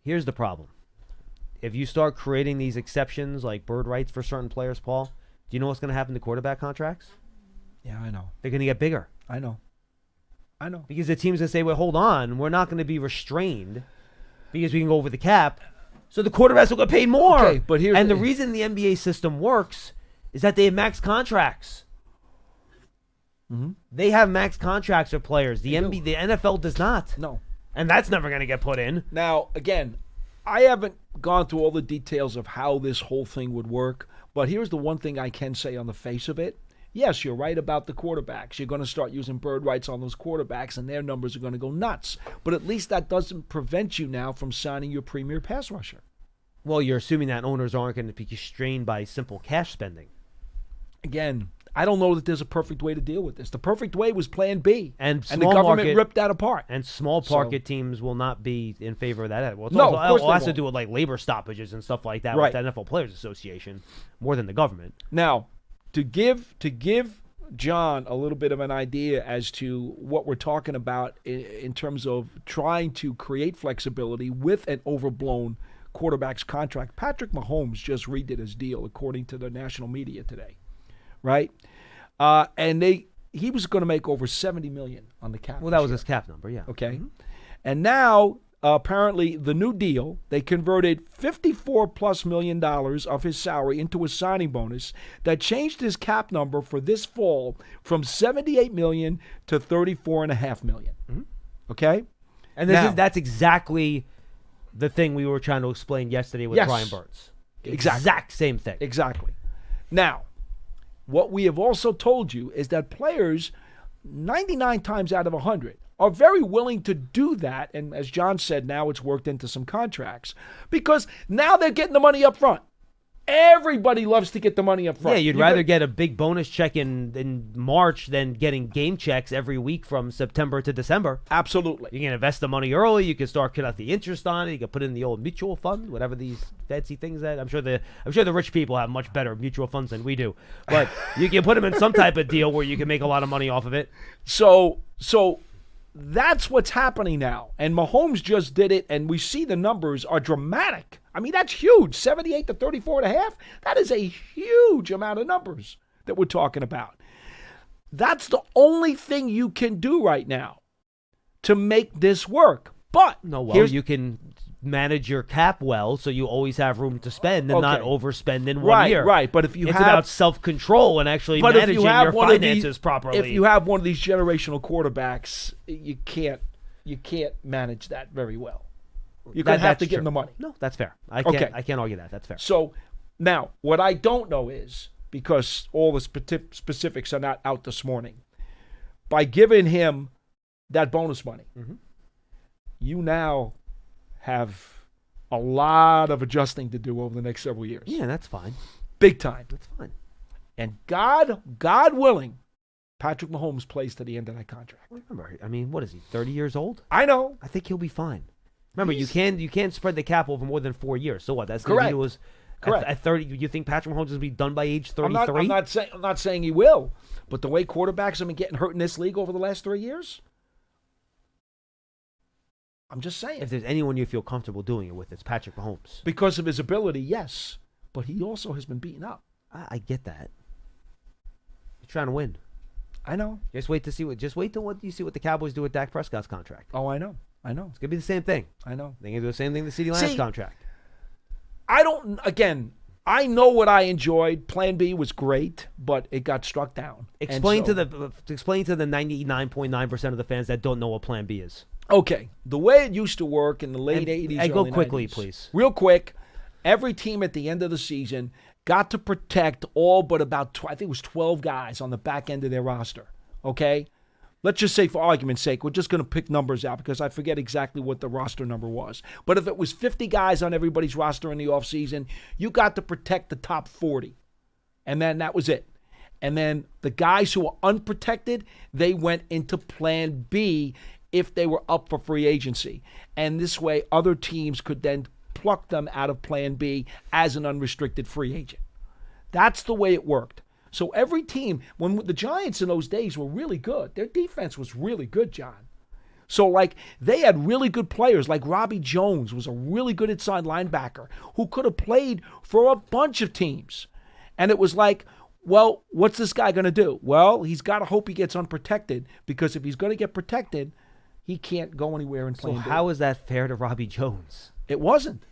Here's the problem. If you start creating these exceptions like bird rights for certain players, Paul, do you know what's going to happen to quarterback contracts? Yeah, I know. They're going to get bigger. I know. Because the team's going to say, well, hold on, we're not going to be restrained because we can go over the cap. So the quarterbacks will get paid more. Okay, but here's the reason the NBA system works is that they have max contracts. Mm-hmm. They have max contracts for players. The NFL does not. No. And that's never going to get put in. Now, again, I haven't gone through all the details of how this whole thing would work, but here's the one thing I can say on the face of it. Yes, you're right about the quarterbacks. You're going to start using bird rights on those quarterbacks, and their numbers are going to go nuts. But at least that doesn't prevent you now from signing your premier pass rusher. Well, you're assuming that owners aren't going to be constrained by simple cash spending. Again, I don't know that there's a perfect way to deal with this. The perfect way was Plan B, and the government ripped that apart. And small market teams will not be in favor of that. Well, no, of course it has to do with like labor stoppages and stuff like that with the NFL Players Association more than the government. Now, to give John a little bit of an idea as to what we're talking about in terms of trying to create flexibility with an overblown quarterback's contract, Patrick Mahomes just redid his deal according to the national media today, right? And he was going to make over $70 million on the cap. Well, that was his cap number, yeah. Okay, and now apparently the new deal, they converted $54+ million of his salary into a signing bonus that changed his cap number for this fall from $78 million to $34.5 million. Mm-hmm. Okay? And that's exactly the thing we were trying to explain yesterday with Brian Burns. Exactly. Exact same thing. Exactly. Now, what we have also told you is that players, 99 times out of 100, are very willing to do that. And as John said, now it's worked into some contracts because now they're getting the money up front. Everybody loves to get the money up front. Yeah, you'd rather get a big bonus check in March than getting game checks every week from September to December. Absolutely. You can invest the money early. You can start cutting out the interest on it. You can put it in the old mutual fund, whatever these fancy things that I'm sure the rich people have much better mutual funds than we do. But you can put them in some type of deal where you can make a lot of money off of it. So that's what's happening now. And Mahomes just did it, and we see the numbers are dramatic. I mean, that's huge. 78 to 34.5. That is a huge amount of numbers that we're talking about. That's the only thing you can do right now to make this work. But you can manage your cap well, so you always have room to spend and not overspend in 1 year. Right. But if it's about self-control and actually managing your finances properly. If you have one of these generational quarterbacks, you can't manage that very well. You're going to have to give him the money. No, that's fair. I can't argue that. That's fair. So now, what I don't know is, because all the specifics are not out this morning, by giving him that bonus money, you now have a lot of adjusting to do over the next several years. Yeah, that's fine. Big time. That's fine. And God willing, Patrick Mahomes plays to the end of that contract. Remember, I mean, what is he, 30 years old? I know. I think he'll be fine. Remember, you can't spread the cap over more than 4 years. So what? That's correct. Correct. At 30, you think Patrick Mahomes is going to be done by age 33? I'm not saying he will, but the way quarterbacks have been getting hurt in this league over the last 3 years, I'm just saying. If there's anyone you feel comfortable doing it with, it's Patrick Mahomes. Because of his ability, yes, but he also has been beaten up. I get that. You're trying to win. I know. Just wait till what you see what the Cowboys do with Dak Prescott's contract. Oh, I know. It's going to be the same thing. I know. They're going to do the same thing to CeeDee Lamb's contract. I know what I enjoyed. Plan B was great, but it got struck down. Explain to the 99.9% of the fans that don't know what Plan B is. Okay. The way it used to work in the late 80s, and go early quickly, 90s, please. Real quick. Every team at the end of the season got to protect all but about, I think it was 12 guys on the back end of their roster. Okay? Let's just say, for argument's sake, we're just going to pick numbers out because I forget exactly what the roster number was. But if it was 50 guys on everybody's roster in the offseason, you got to protect the top 40. And then that was it. And then the guys who were unprotected, they went into Plan B if they were up for free agency. And this way, other teams could then pluck them out of Plan B as an unrestricted free agent. That's the way it worked. So every team, when the Giants in those days were really good, their defense was really good, John. So, they had really good players, like Robbie Jones was a really good inside linebacker who could have played for a bunch of teams. And it was like, well, what's this guy going to do? Well, he's got to hope he gets unprotected, because if he's going to get protected, he can't go anywhere and play. So how is that fair to Robbie Jones? It wasn't.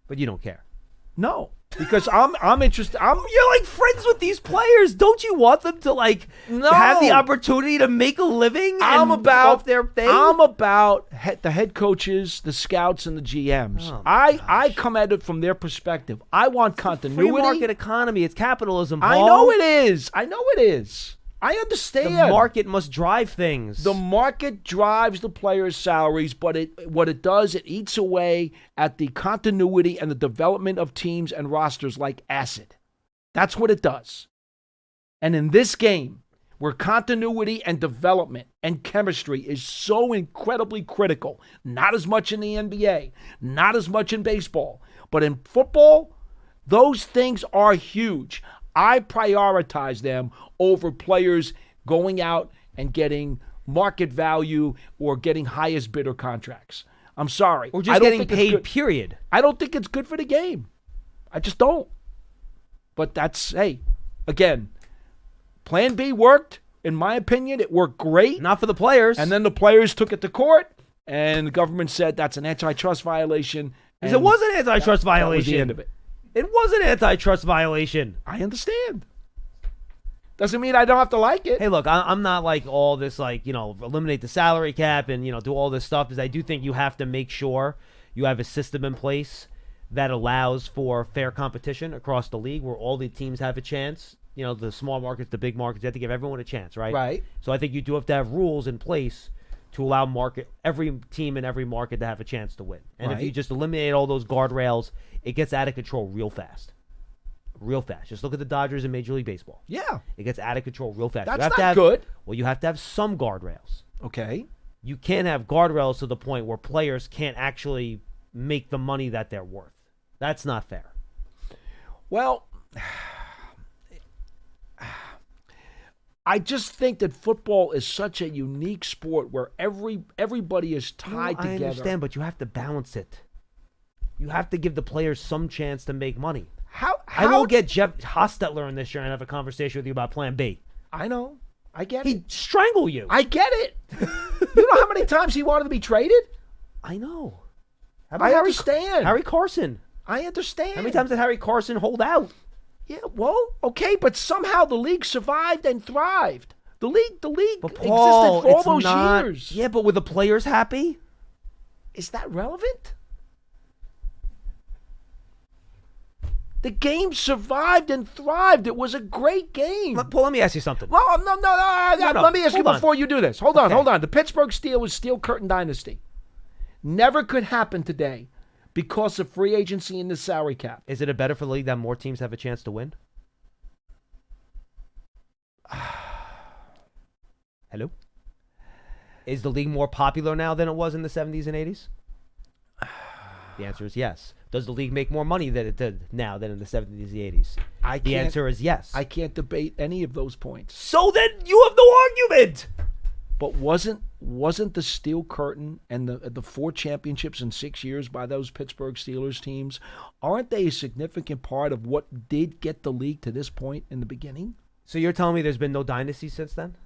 But you don't care. No. Because I'm interested. You're friends with these players. Don't you want them to have the opportunity to make a living? Off their thing? I'm about the head coaches, the scouts, and the GMs. I come at it from their perspective. I want continuity. Free market economy. It's capitalism, Paul. I know it is. I understand. The market must drive things. The market drives the players' salaries, but what it does, it eats away at the continuity and the development of teams and rosters like acid. That's what it does. And in this game, where continuity and development and chemistry is so incredibly critical, not as much in the NBA, not as much in baseball, but in football, those things are huge. I prioritize them over players going out and getting market value or getting highest bidder contracts. I'm sorry. Or just getting paid, period. I don't think it's good for the game. I just don't. But again, Plan B worked. In my opinion, it worked great. Not for the players. And then the players took it to court, And the government said that's an antitrust violation. It was an antitrust violation. That was the end of it. It was an antitrust violation. I understand. Doesn't mean I don't have to like it. Hey, look, I'm not like all this, like, eliminate the salary cap and, do all this stuff, because I do think you have to make sure you have a system in place that allows for fair competition across the league where all the teams have a chance. The small markets, the big markets, you have to give everyone a chance, right? Right. So I think you do have to have rules in place to allow every team in every market to have a chance to win. And if you just eliminate all those guardrails, it gets out of control real fast. Real fast. Just look at the Dodgers in Major League Baseball. Yeah. It gets out of control real fast. That's not good. Well, you have to have some guardrails. Okay. You can't have guardrails to the point where players can't actually make the money that they're worth. That's not fair. Well, I just think that football is such a unique sport where everybody is tied together. I understand, but you have to balance it. You have to give the players some chance to make money. I will get Jeff Hostetler in this year and have a conversation with you about Plan B. I know. I get it. He'd strangle you. I get it. You know how many times he wanted to be traded? I know. I understand. Harry Carson. I understand. How many times did Harry Carson hold out? Yeah, well, okay, but somehow the league survived and thrived. The league But Paul, existed for all those years. Yeah, but were the players happy? Is that relevant? The game survived and thrived. It was a great game. Paul, let me ask you something. Well, no. Let me ask you before you do this. Hold on. The Pittsburgh Steelers Steel Curtain Dynasty never could happen today because of free agency and the salary cap. Is it better for the league that more teams have a chance to win? Hello? Is the league more popular now than it was in the 70s and 80s? The answer is yes. Does the league make more money than it did now than in the 70s and 80s? The answer is yes. I can't debate any of those points. So then you have no argument. But wasn't the Steel Curtain and the 4 championships in 6 years by those Pittsburgh Steelers teams, aren't they a significant part of what did get the league to this point in the beginning? So you're telling me there's been no dynasty since then?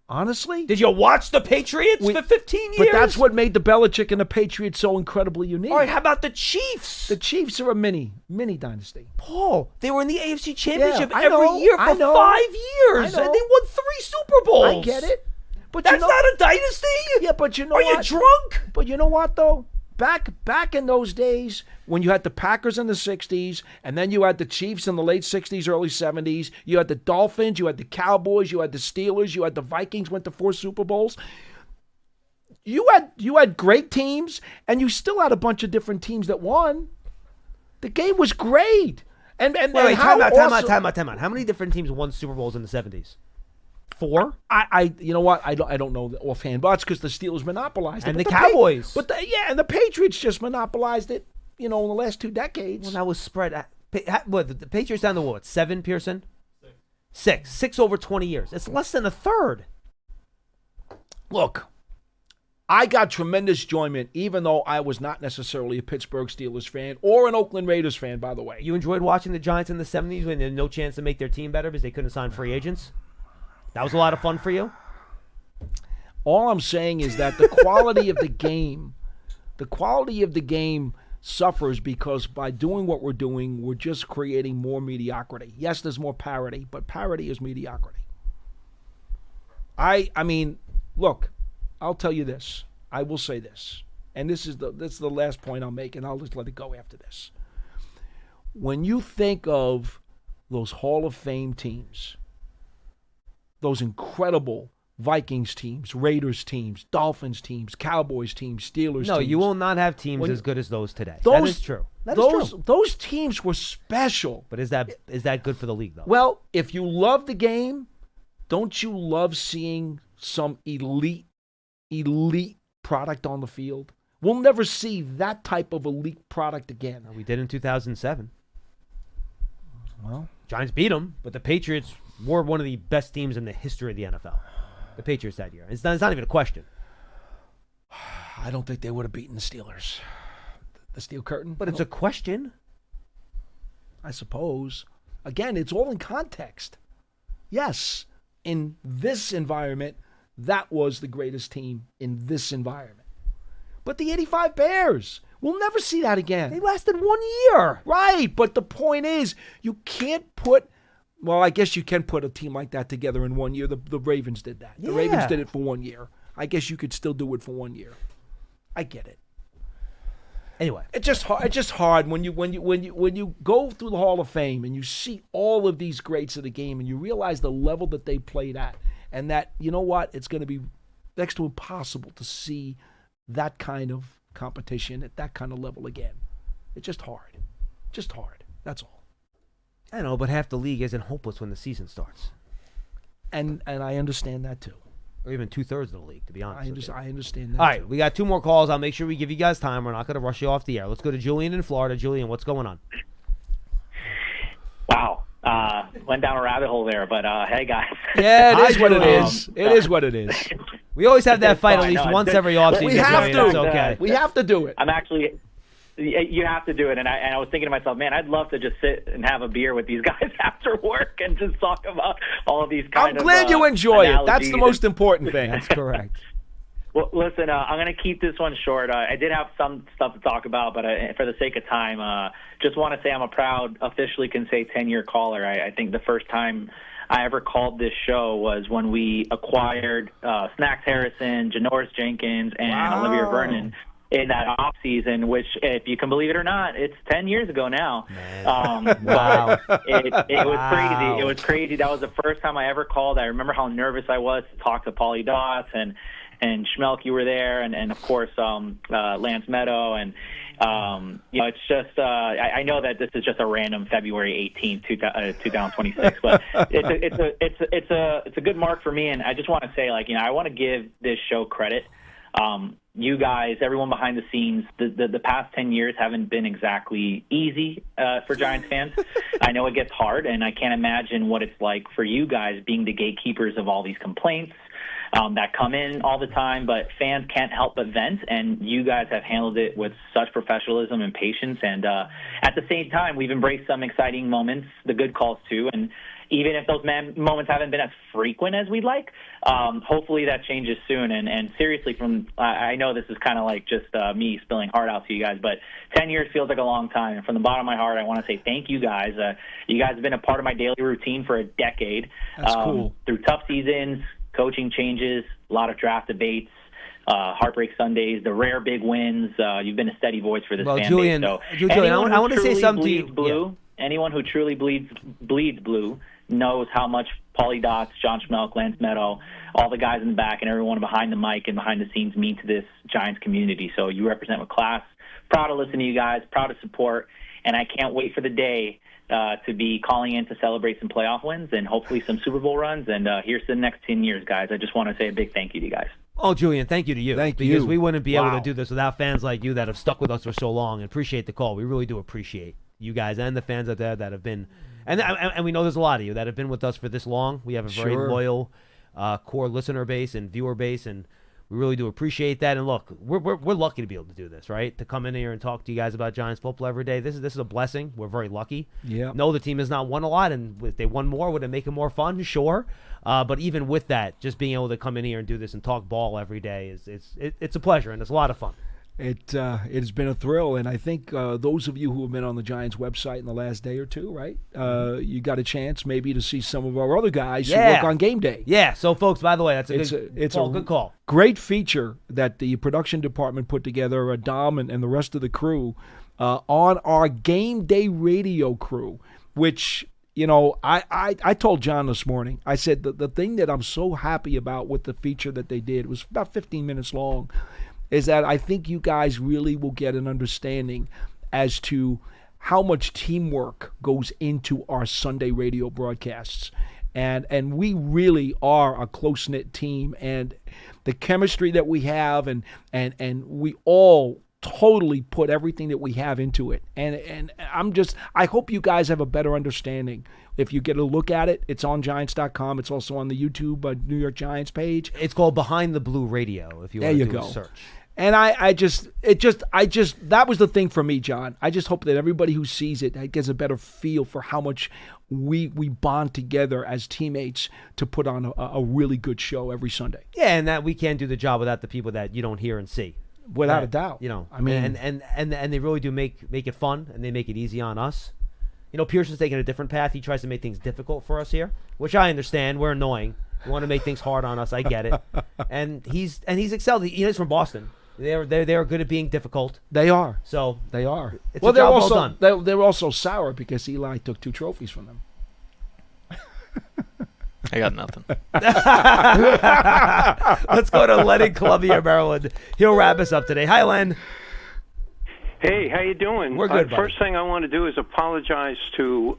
Honestly? Did you watch the Patriots for 15 years? But that's what made the Belichick and the Patriots so incredibly unique. All right, how about the Chiefs? The Chiefs are a mini dynasty. Paul, they were in the AFC Championship Yeah, every year for 5 years. And they won 3 Super Bowls. I get it. But that's not a dynasty? Yeah, but you know what? Are you drunk? But you know what, though? Back in those days, when you had the Packers in the 60s, and then you had the Chiefs in the late 60s, early 70s, you had the Dolphins, you had the Cowboys, you had the Steelers, you had the Vikings, went to 4 Super Bowls. You had great teams, and you still had a bunch of different teams that won. The game was great. And wait, time out. How many different teams won Super Bowls in the 70s? 4? You know what? I don't know offhand, but it's because the Steelers monopolized it. And the Cowboys. And the Patriots just monopolized it, in the last 2 decades. Well, that was spread. What, the Patriots down to what, 7, Pearson? 6. 6 over 20 years. It's less than a third. Look, I got tremendous enjoyment, even though I was not necessarily a Pittsburgh Steelers fan or an Oakland Raiders fan, by the way. You enjoyed watching the Giants in the 70s when they had no chance to make their team better because they couldn't sign free agents? That was a lot of fun for you? All I'm saying is that the quality of the game suffers because by doing what we're doing, we're just creating more mediocrity. Yes, there's more parity, but parity is mediocrity. I mean, look, I'll tell you this. I will say this. And this is the last point I'll make, and I'll just let it go after this. When you think of those Hall of Fame teams, those incredible Vikings teams, Raiders teams, Dolphins teams, Cowboys teams, Steelers teams. No, you will not have teams as good as those today. That is true. Those teams were special. But is that good for the league, though? Well, if you love the game, don't you love seeing some elite product on the field? We'll never see that type of elite product again. We did in 2007. Well, Giants beat them, but the Patriots were one of the best teams in the history of the NFL. The Patriots that year. It's not even a question. I don't think they would have beaten the Steelers. The Steel Curtain. But it's a question. I suppose. Again, it's all in context. Yes, in this environment, that was the greatest team in this environment. But the 85 Bears, we'll never see that again. They lasted 1 year. Right, but the point is, you can't put, well, I guess you can put a team like that together in 1 year. The Ravens did that. The Ravens did it for 1 year. I guess you could still do it for 1 year. I get it. Anyway, it's just hard when you go through the Hall of Fame and you see all of these greats of the game and you realize the level that they played at, and that, you know what, it's going to be next to impossible to see that kind of competition at that kind of level again. It's just hard. Just hard. That's all. I know, but half the league isn't hopeless when the season starts. And I understand that too. Or even 2/3 of the league, to be honest. I understand that. All right, we got 2 more calls. I'll make sure we give you guys time. We're not going to rush you off the air. Let's go to Julian in Florida. Julian, what's going on? Wow. Went down a rabbit hole there, but hey, guys. Yeah, it is what it is. It is what it is. We always have that fight at least once every offseason. We have to. It's okay. We have to do it. I'm actually... You have to do it, and I was thinking to myself, man, I'd love to just sit and have a beer with these guys after work and just talk about all of these kind of I'm glad you enjoy it. That's the most and, important thing. That's correct. Well, listen, I'm going to keep this one short. I did have some stuff to talk about, but for the sake of time, just want to say I'm a proud, officially can say 10-year caller. I think the first time I ever called this show was when we acquired Snacks Harrison, Janoris Jenkins, and Olivia Vernon in that off season, which, if you can believe it or not, it's 10 years ago now. Wow. But it was crazy. It was crazy. That was the first time I ever called. I remember how nervous I was to talk to Paulie Dots and Schmeelk, you were there, and of course Lance Meadow, and it's just I know that this is just a random February 18th, 2026, but it's a good mark for me, and I just want to say, I want to give this show credit. You guys, everyone behind the scenes, the past 10 years haven't been exactly easy for Giants fans. I know it gets hard, and I can't imagine what it's like for you guys being the gatekeepers of all these complaints that come in all the time, but fans can't help but vent, and you guys have handled it with such professionalism and patience, and at the same time, we've embraced some exciting moments, the good calls too, and even if those moments haven't been as frequent as we'd like, hopefully that changes soon. And seriously, I know this is kind of like just me spilling heart out to you guys, but 10 years feels like a long time. And from the bottom of my heart, I want to say thank you guys. You guys have been a part of my daily routine for a decade. That's cool. Through tough seasons, coaching changes, a lot of draft debates, Heartbreak Sundays, the rare big wins. You've been a steady voice for this fan Julian, base. So Julian, I want to say something to you. Blue, anyone who truly bleeds blue knows how much Paulie Dots, John Schmeelk, Lance Meadow, all the guys in the back, and everyone behind the mic and behind the scenes mean to this Giants community. So you represent with class. Proud to listen to you guys, proud to support, and I can't wait for the day to be calling in to celebrate some playoff wins and hopefully some Super Bowl runs. And here's to the next 10 years, guys. I just want to say a big thank you to you guys. Oh, Julian, thank you to you. Thank because you. we wouldn't be able to do this without fans like you that have stuck with us for so long. And appreciate the call. We really do appreciate you guys and the fans out there that have been, and we know there's a lot of you that have been with us for this long. We have a very loyal core listener base and viewer base, and we really do appreciate that. And look, we're lucky to be able to do this, right? To come in here and talk to you guys about Giants football every day. This is a blessing. We're very lucky. Yeah. No, the team has not won a lot, and if they won more, would it make it more fun? Sure. But even with that, just being able to come in here and do this and talk ball every day it's a pleasure, and it's a lot of fun. It's been a thrill, and I think those of you who have been on the Giants website in the last day or two, right? You got a chance maybe to see some of our other guys who work on game day. Yeah. So, folks, by the way, that's a good call. Great feature that the production department put together, Dom and the rest of the crew, on our game day radio crew, which, you know, I told John this morning, I said the thing that I'm so happy about with the feature that they did, it was about 15 minutes long, is that I think you guys really will get an understanding as to how much teamwork goes into our Sunday radio broadcasts. And we really are a close-knit team, and the chemistry that we have, and we all totally put everything that we have into it. And I hope you guys have a better understanding. If you get a look at it, it's on Giants.com. It's also on the YouTube New York Giants page. It's called Behind the Blue Radio, if you want to do a search. And that was the thing for me, John. I just hope that everybody who sees it gets a better feel for how much we bond together as teammates to put on a really good show every Sunday. Yeah, and that we can't do the job without the people that you don't hear and see. Without a doubt. You know, I mean, and they really do make it fun, and they make it easy on us. You know, Pearson's taking a different path. He tries to make things difficult for us here, which I understand. We're annoying. You want to make things hard on us. I get it. And he's excelled. He's from Boston. They are good at being difficult. They are. So they are. It's a job well done. They're also sour because Eli took 2 trophies from them. I got nothing. Let's go to Len in Columbia, Maryland. He'll wrap us up today. Hi, Len. Hey, how you doing? We're good, buddy. First thing I want to do is apologize to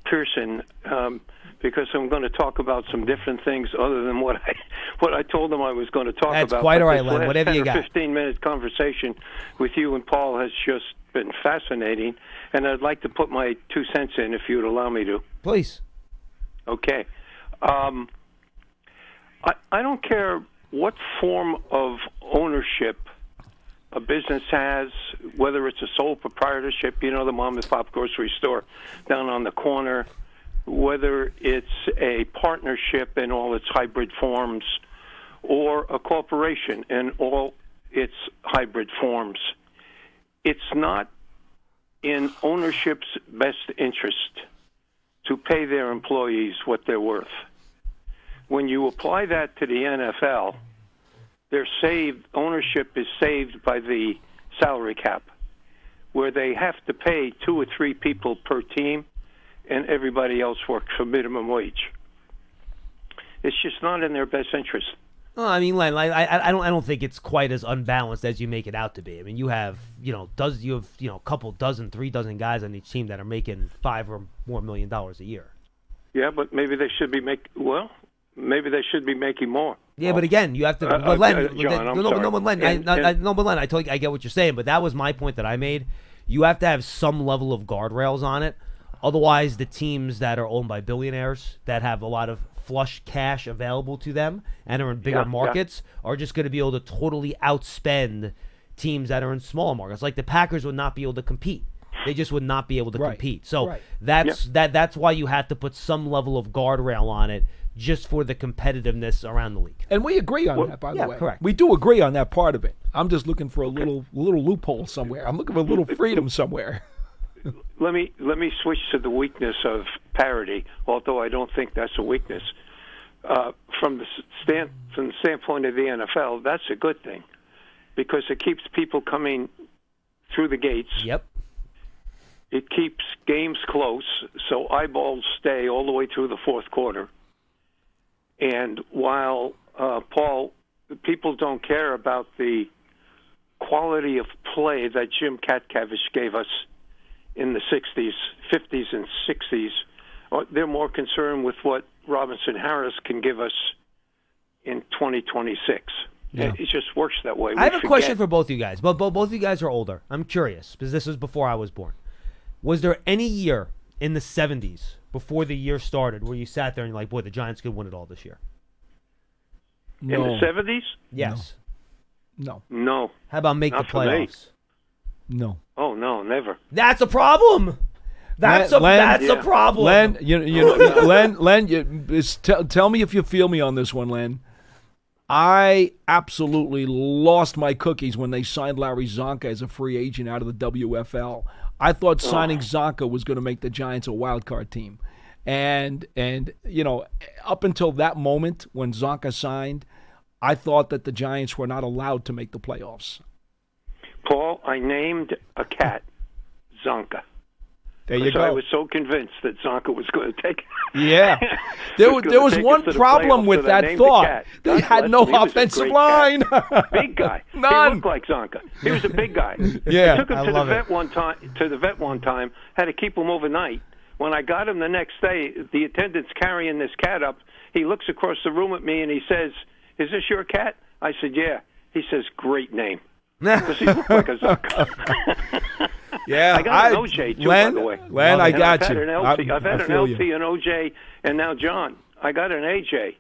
Pearson because I'm going to talk about some different things other than what I told him I was going to talk about. That's quite all right, This Len. last Whatever you 10 or got. 15-minute conversation with you and Paul has just been fascinating, and I'd like to put my 2 cents in if you would allow me to. Please. Okay. I don't care what form of ownership a business has, whether it's a sole proprietorship, you know, the mom and pop grocery store down on the corner, whether it's a partnership in all its hybrid forms, or a corporation in all its hybrid forms. It's not in ownership's best interest to pay their employees what they're worth. When you apply that to the NFL, ownership is saved by the salary cap, where they have to pay 2 or 3 people per team, and everybody else works for minimum wage. It's just not in their best interest. Well, I mean, Len, I don't think it's quite as unbalanced as you make it out to be. I mean, you have a couple dozen, 3 dozen guys on each team that are making $5 or more million a year. Yeah, but maybe they should be making more. Yeah, but again, you have to. Len, John, Len, sorry. I totally, I get what you're saying, but that was my point that I made. You have to have some level of guardrails on it. Otherwise, the teams that are owned by billionaires that have a lot of flush cash available to them and are in bigger markets are just going to be able to totally outspend teams that are in smaller markets. Like the Packers would not be able to compete. They just would not be able to compete. So that's why you have to put some level of guardrail on it, just for the competitiveness around the league. And we agree on that, by the way. Correct. We do agree on that part of it. I'm just looking for a little loophole somewhere. I'm looking for a little freedom somewhere. Let me switch to the weakness of parity, although I don't think that's a weakness. From the standpoint of the NFL, that's a good thing because it keeps people coming through the gates. Yep. It keeps games close, so eyeballs stay all the way through the fourth quarter. And while, Paul, people don't care about the quality of play that Jim Katkavish gave us in the 60s, 50s, and 60s, they're more concerned with what Robinson Harris can give us in 2026. Yeah. It just works that way. I have a question for both you guys. Both of you guys are older. I'm curious, because this was before I was born. Was there any year in the 70s, before the year started, where you sat there and you're like, boy, the Giants could win it all this year? No. In the 70s? Yes. No. How about make Not the playoffs? No. Oh, no, never. That's a problem. That's a problem. Len, tell me if you feel me on this one, Len. I absolutely lost my cookies when they signed Larry Zonka as a free agent out of the WFL. I thought signing Zonka was going to make the Giants a wild card team. And up until that moment when Zonka signed, I thought that the Giants were not allowed to make the playoffs. Paul, I named a cat Zonka. There you go. I was so convinced that Zonka was going to take it. Yeah. There was one problem with that thought. They had no offensive line. Big guy. None. He looked like Zonka. He was a big guy. Yeah. I took him to the vet one time, had to keep him overnight. When I got him the next day, the attendant's carrying this cat up. He looks across the room at me and he says, "Is this your cat?" I said, "Yeah." He says, "Great name." Does he look like a Zonka? Yeah, I got an OJ too, Len, by the way. Len, I got you. I've had an LT, an OJ, and now John. I got an AJ.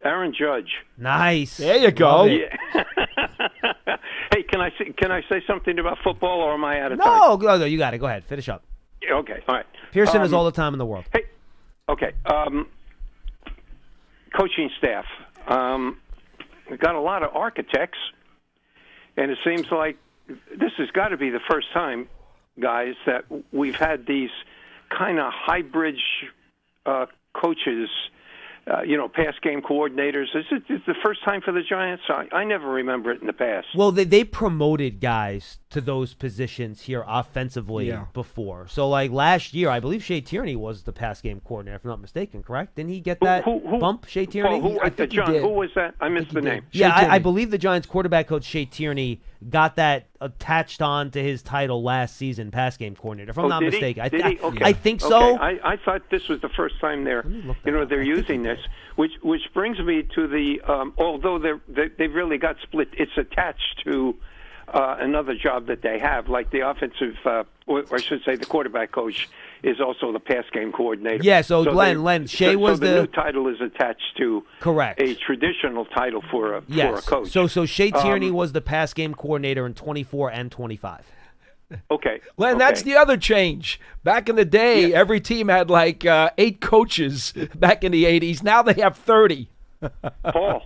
Aaron Judge. Nice. There you go. Yeah. Hey, can I say something about football, or am I out of time? No, you got it. Go ahead. Finish up. Okay, all right. Pearson has all the time in the world. Hey, okay. Coaching staff. We've got a lot of architects, And it seems like this has got to be the first time, guys, that we've had these kind of hybrid coaches, pass game coordinators. It's the first time for the Giants. I never remember it in the past. Well, they promoted guys to those positions here offensively before. So, like last year, I believe Shea Tierney was the pass game coordinator, if I'm not mistaken, correct? Didn't he get that bump, Shea Tierney? John, who was that? I missed the name. Yeah, I believe the Giants quarterback coach, Shea Tierney, got that attached on to his title last season, pass game coordinator, if I'm not mistaken. I think so. Okay. I thought this was the first time they're using this, which brings me to the although they've really got split, it's attached to another job that they have, like the offensive, or I should say the quarterback coach is also the pass game coordinator. Yeah, so Glenn, Shea was the new title is attached to a traditional title for a coach. So Shea Tierney was the pass game coordinator in 24 and 25. Okay. Len, that's the other change. Back in the day, every team had like 8 coaches back in the 80s. Now they have 30. Paul,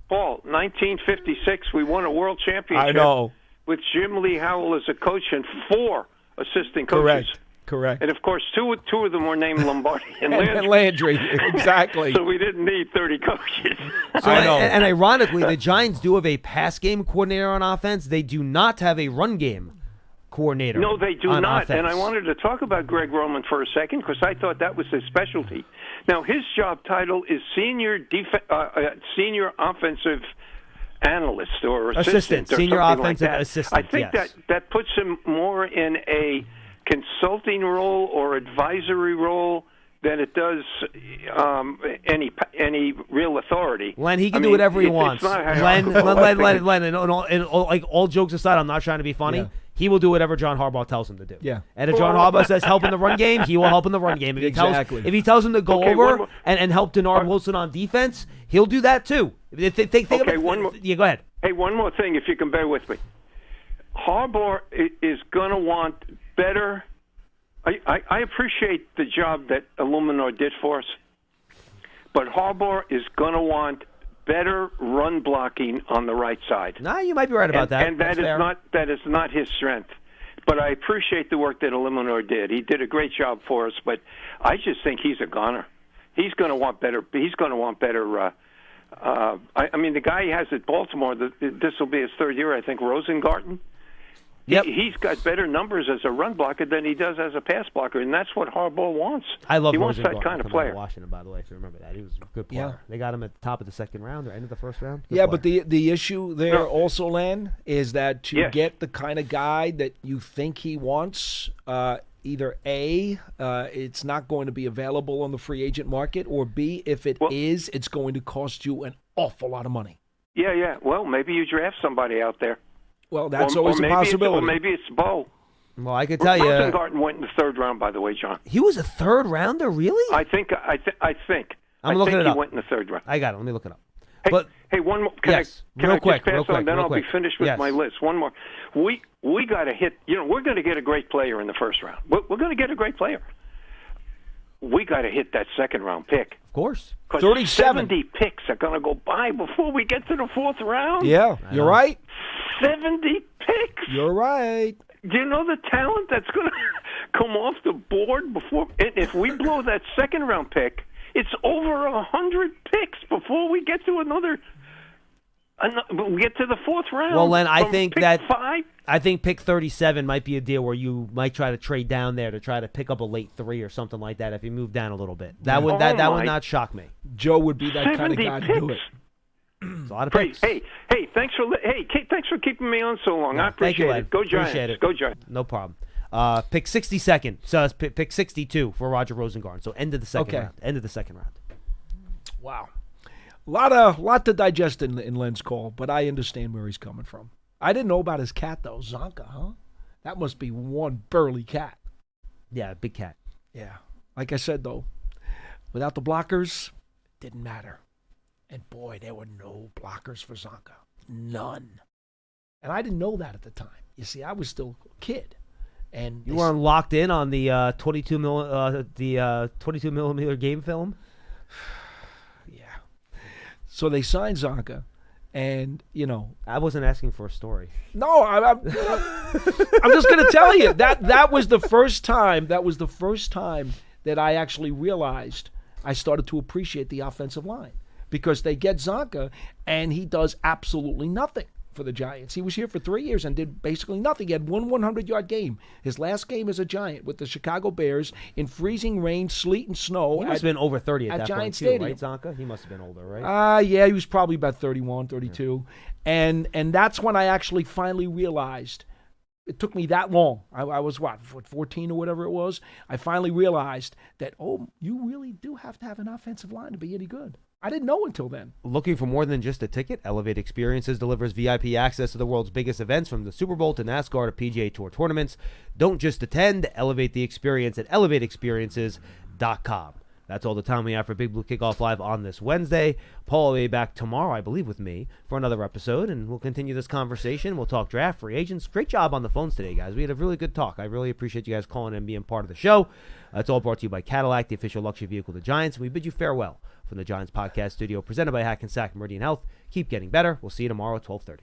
1956, we won a world championship. I know. With Jim Lee Howell as a coach and 4 assistant coaches. Correct. And, of course, two of them were named Lombardi and Landry. Exactly. So we didn't need 30 coaches. I know. And ironically, the Giants do have a pass game coordinator on offense. They do not have a run game coordinator. No, they do on not. Offense. And I wanted to talk about Greg Roman for a second because I thought that was his specialty. Now, his job title is senior offensive analyst or assistant. Senior offensive like assistant, I think that puts him more in a consulting role or advisory role than it does any real authority. Len, he can do whatever he wants. Len, and all jokes aside, I'm not trying to be funny. Yeah. He will do whatever John Harbaugh tells him to do. Yeah. And if John Harbaugh says help in the run game, he will help in the run game. If he tells him to go over and help Denard Wilson on defense, he'll do that too. Yeah, go ahead. Hey, one more thing, if you can bear with me. Harbaugh is going to want better. I appreciate the job that Illuminor did for us, but Harbaugh is going to want better run blocking on the right side. No, you might be right about that. And that is not his strength. But I appreciate the work that Illuminor did. He did a great job for us, but I just think he's a goner. He's going to want better. He's going to want better. I mean, the guy he has at Baltimore. This will be his 3rd year, I think. Rosengarten. Yep. He's got better numbers as a run blocker than he does as a pass blocker, and that's what Harbaugh wants. I love he wants that kind of player. Washington, by the way, if you remember that, he was a good player. Yeah. They got him at the top of the 2nd round or end of the 1st round. Good player. But the issue there also, Len, is that to get the kind of guy that you think he wants, either A, it's not going to be available on the free agent market, or B, if it is, it's going to cost you an awful lot of money. Yeah. Well, maybe you draft somebody out there. Well, that's always a possibility. Or maybe it's Bo. Well, I could tell you. Rosengarten went in the 3rd round, by the way, John. He was a 3rd rounder, really? I think. I'm looking it up. He went in the 3rd round. I got it. Let me look it up. Hey, one more. Can I just pass on? Then I'll be finished with my list. One more. We got to hit. We're going to get a great player in the 1st round. We're going to get a great player. We got to hit that 2nd round pick. Of course. 37. 70 picks are going to go by before we get to the 4th round. Yeah, you're right. 70 picks. You're right. Do you know the talent that's going to come off the board before? And if we blow that 2nd round pick, it's over 100 picks before we get to we get to the 4th round. Well, Len, I think pick 37 might be a deal where you might try to trade down there to try to pick up a late 3 or something like that if you move down a little bit. That would not shock me. Joe would be that kind of guy to do it. It's a lot of picks. Hey, thanks for keeping me on so long. I appreciate it. Go Giants. Appreciate it. Go Giants. No problem. Pick 62nd. So it's pick 62 for Roger Rosengarten. So end of the 2nd round. End of the 2nd round. Wow. Lot to digest in Len's call, but I understand where he's coming from. I didn't know about his cat, though. Zonka, huh? That must be one burly cat. Yeah, big cat. Yeah. Like I said, though, without the blockers, didn't matter. And, boy, there were no blockers for Zonka. None. And I didn't know that at the time. You see, I was still a kid. And you weren't locked in on the 22 millimeter game film? Yeah. So they signed Zonka, And, I wasn't asking for a story. No, I'm just going to tell you that was the first time. That was the first time that I actually realized I started to appreciate the offensive line, because they get Zonka and he does absolutely nothing for the Giants. He was here for 3 years and did basically nothing. He had one 100-yard game. His last game as a Giant with the Chicago Bears in freezing rain, sleet, and snow. He must have been over 30 at that Giant point, Stadium. too, right, Zonka? He must have been older, right? Yeah, he was probably about 31, 32. Yeah. And that's when I actually finally realized. It took me that long. I was, 14 or whatever it was? I finally realized that, you really do have to have an offensive line to be any good. I didn't know until then. Looking for more than just a ticket? Elevate Experiences delivers VIP access to the world's biggest events, from the Super Bowl to NASCAR to PGA Tour tournaments. Don't just attend, elevate the experience at elevateexperiences.com. That's all the time we have for Big Blue Kickoff Live on this Wednesday. Paul will be back tomorrow, I believe, with me for another episode, and we'll continue this conversation. We'll talk draft, free agents. Great job on the phones today, guys. We had a really good talk. I really appreciate you guys calling and being part of the show. It's all brought to you by Cadillac, the official luxury vehicle of the Giants. We bid you farewell from the Giants Podcast Studio, presented by Hackensack Meridian Health. Keep getting better. We'll see you tomorrow at 12:30.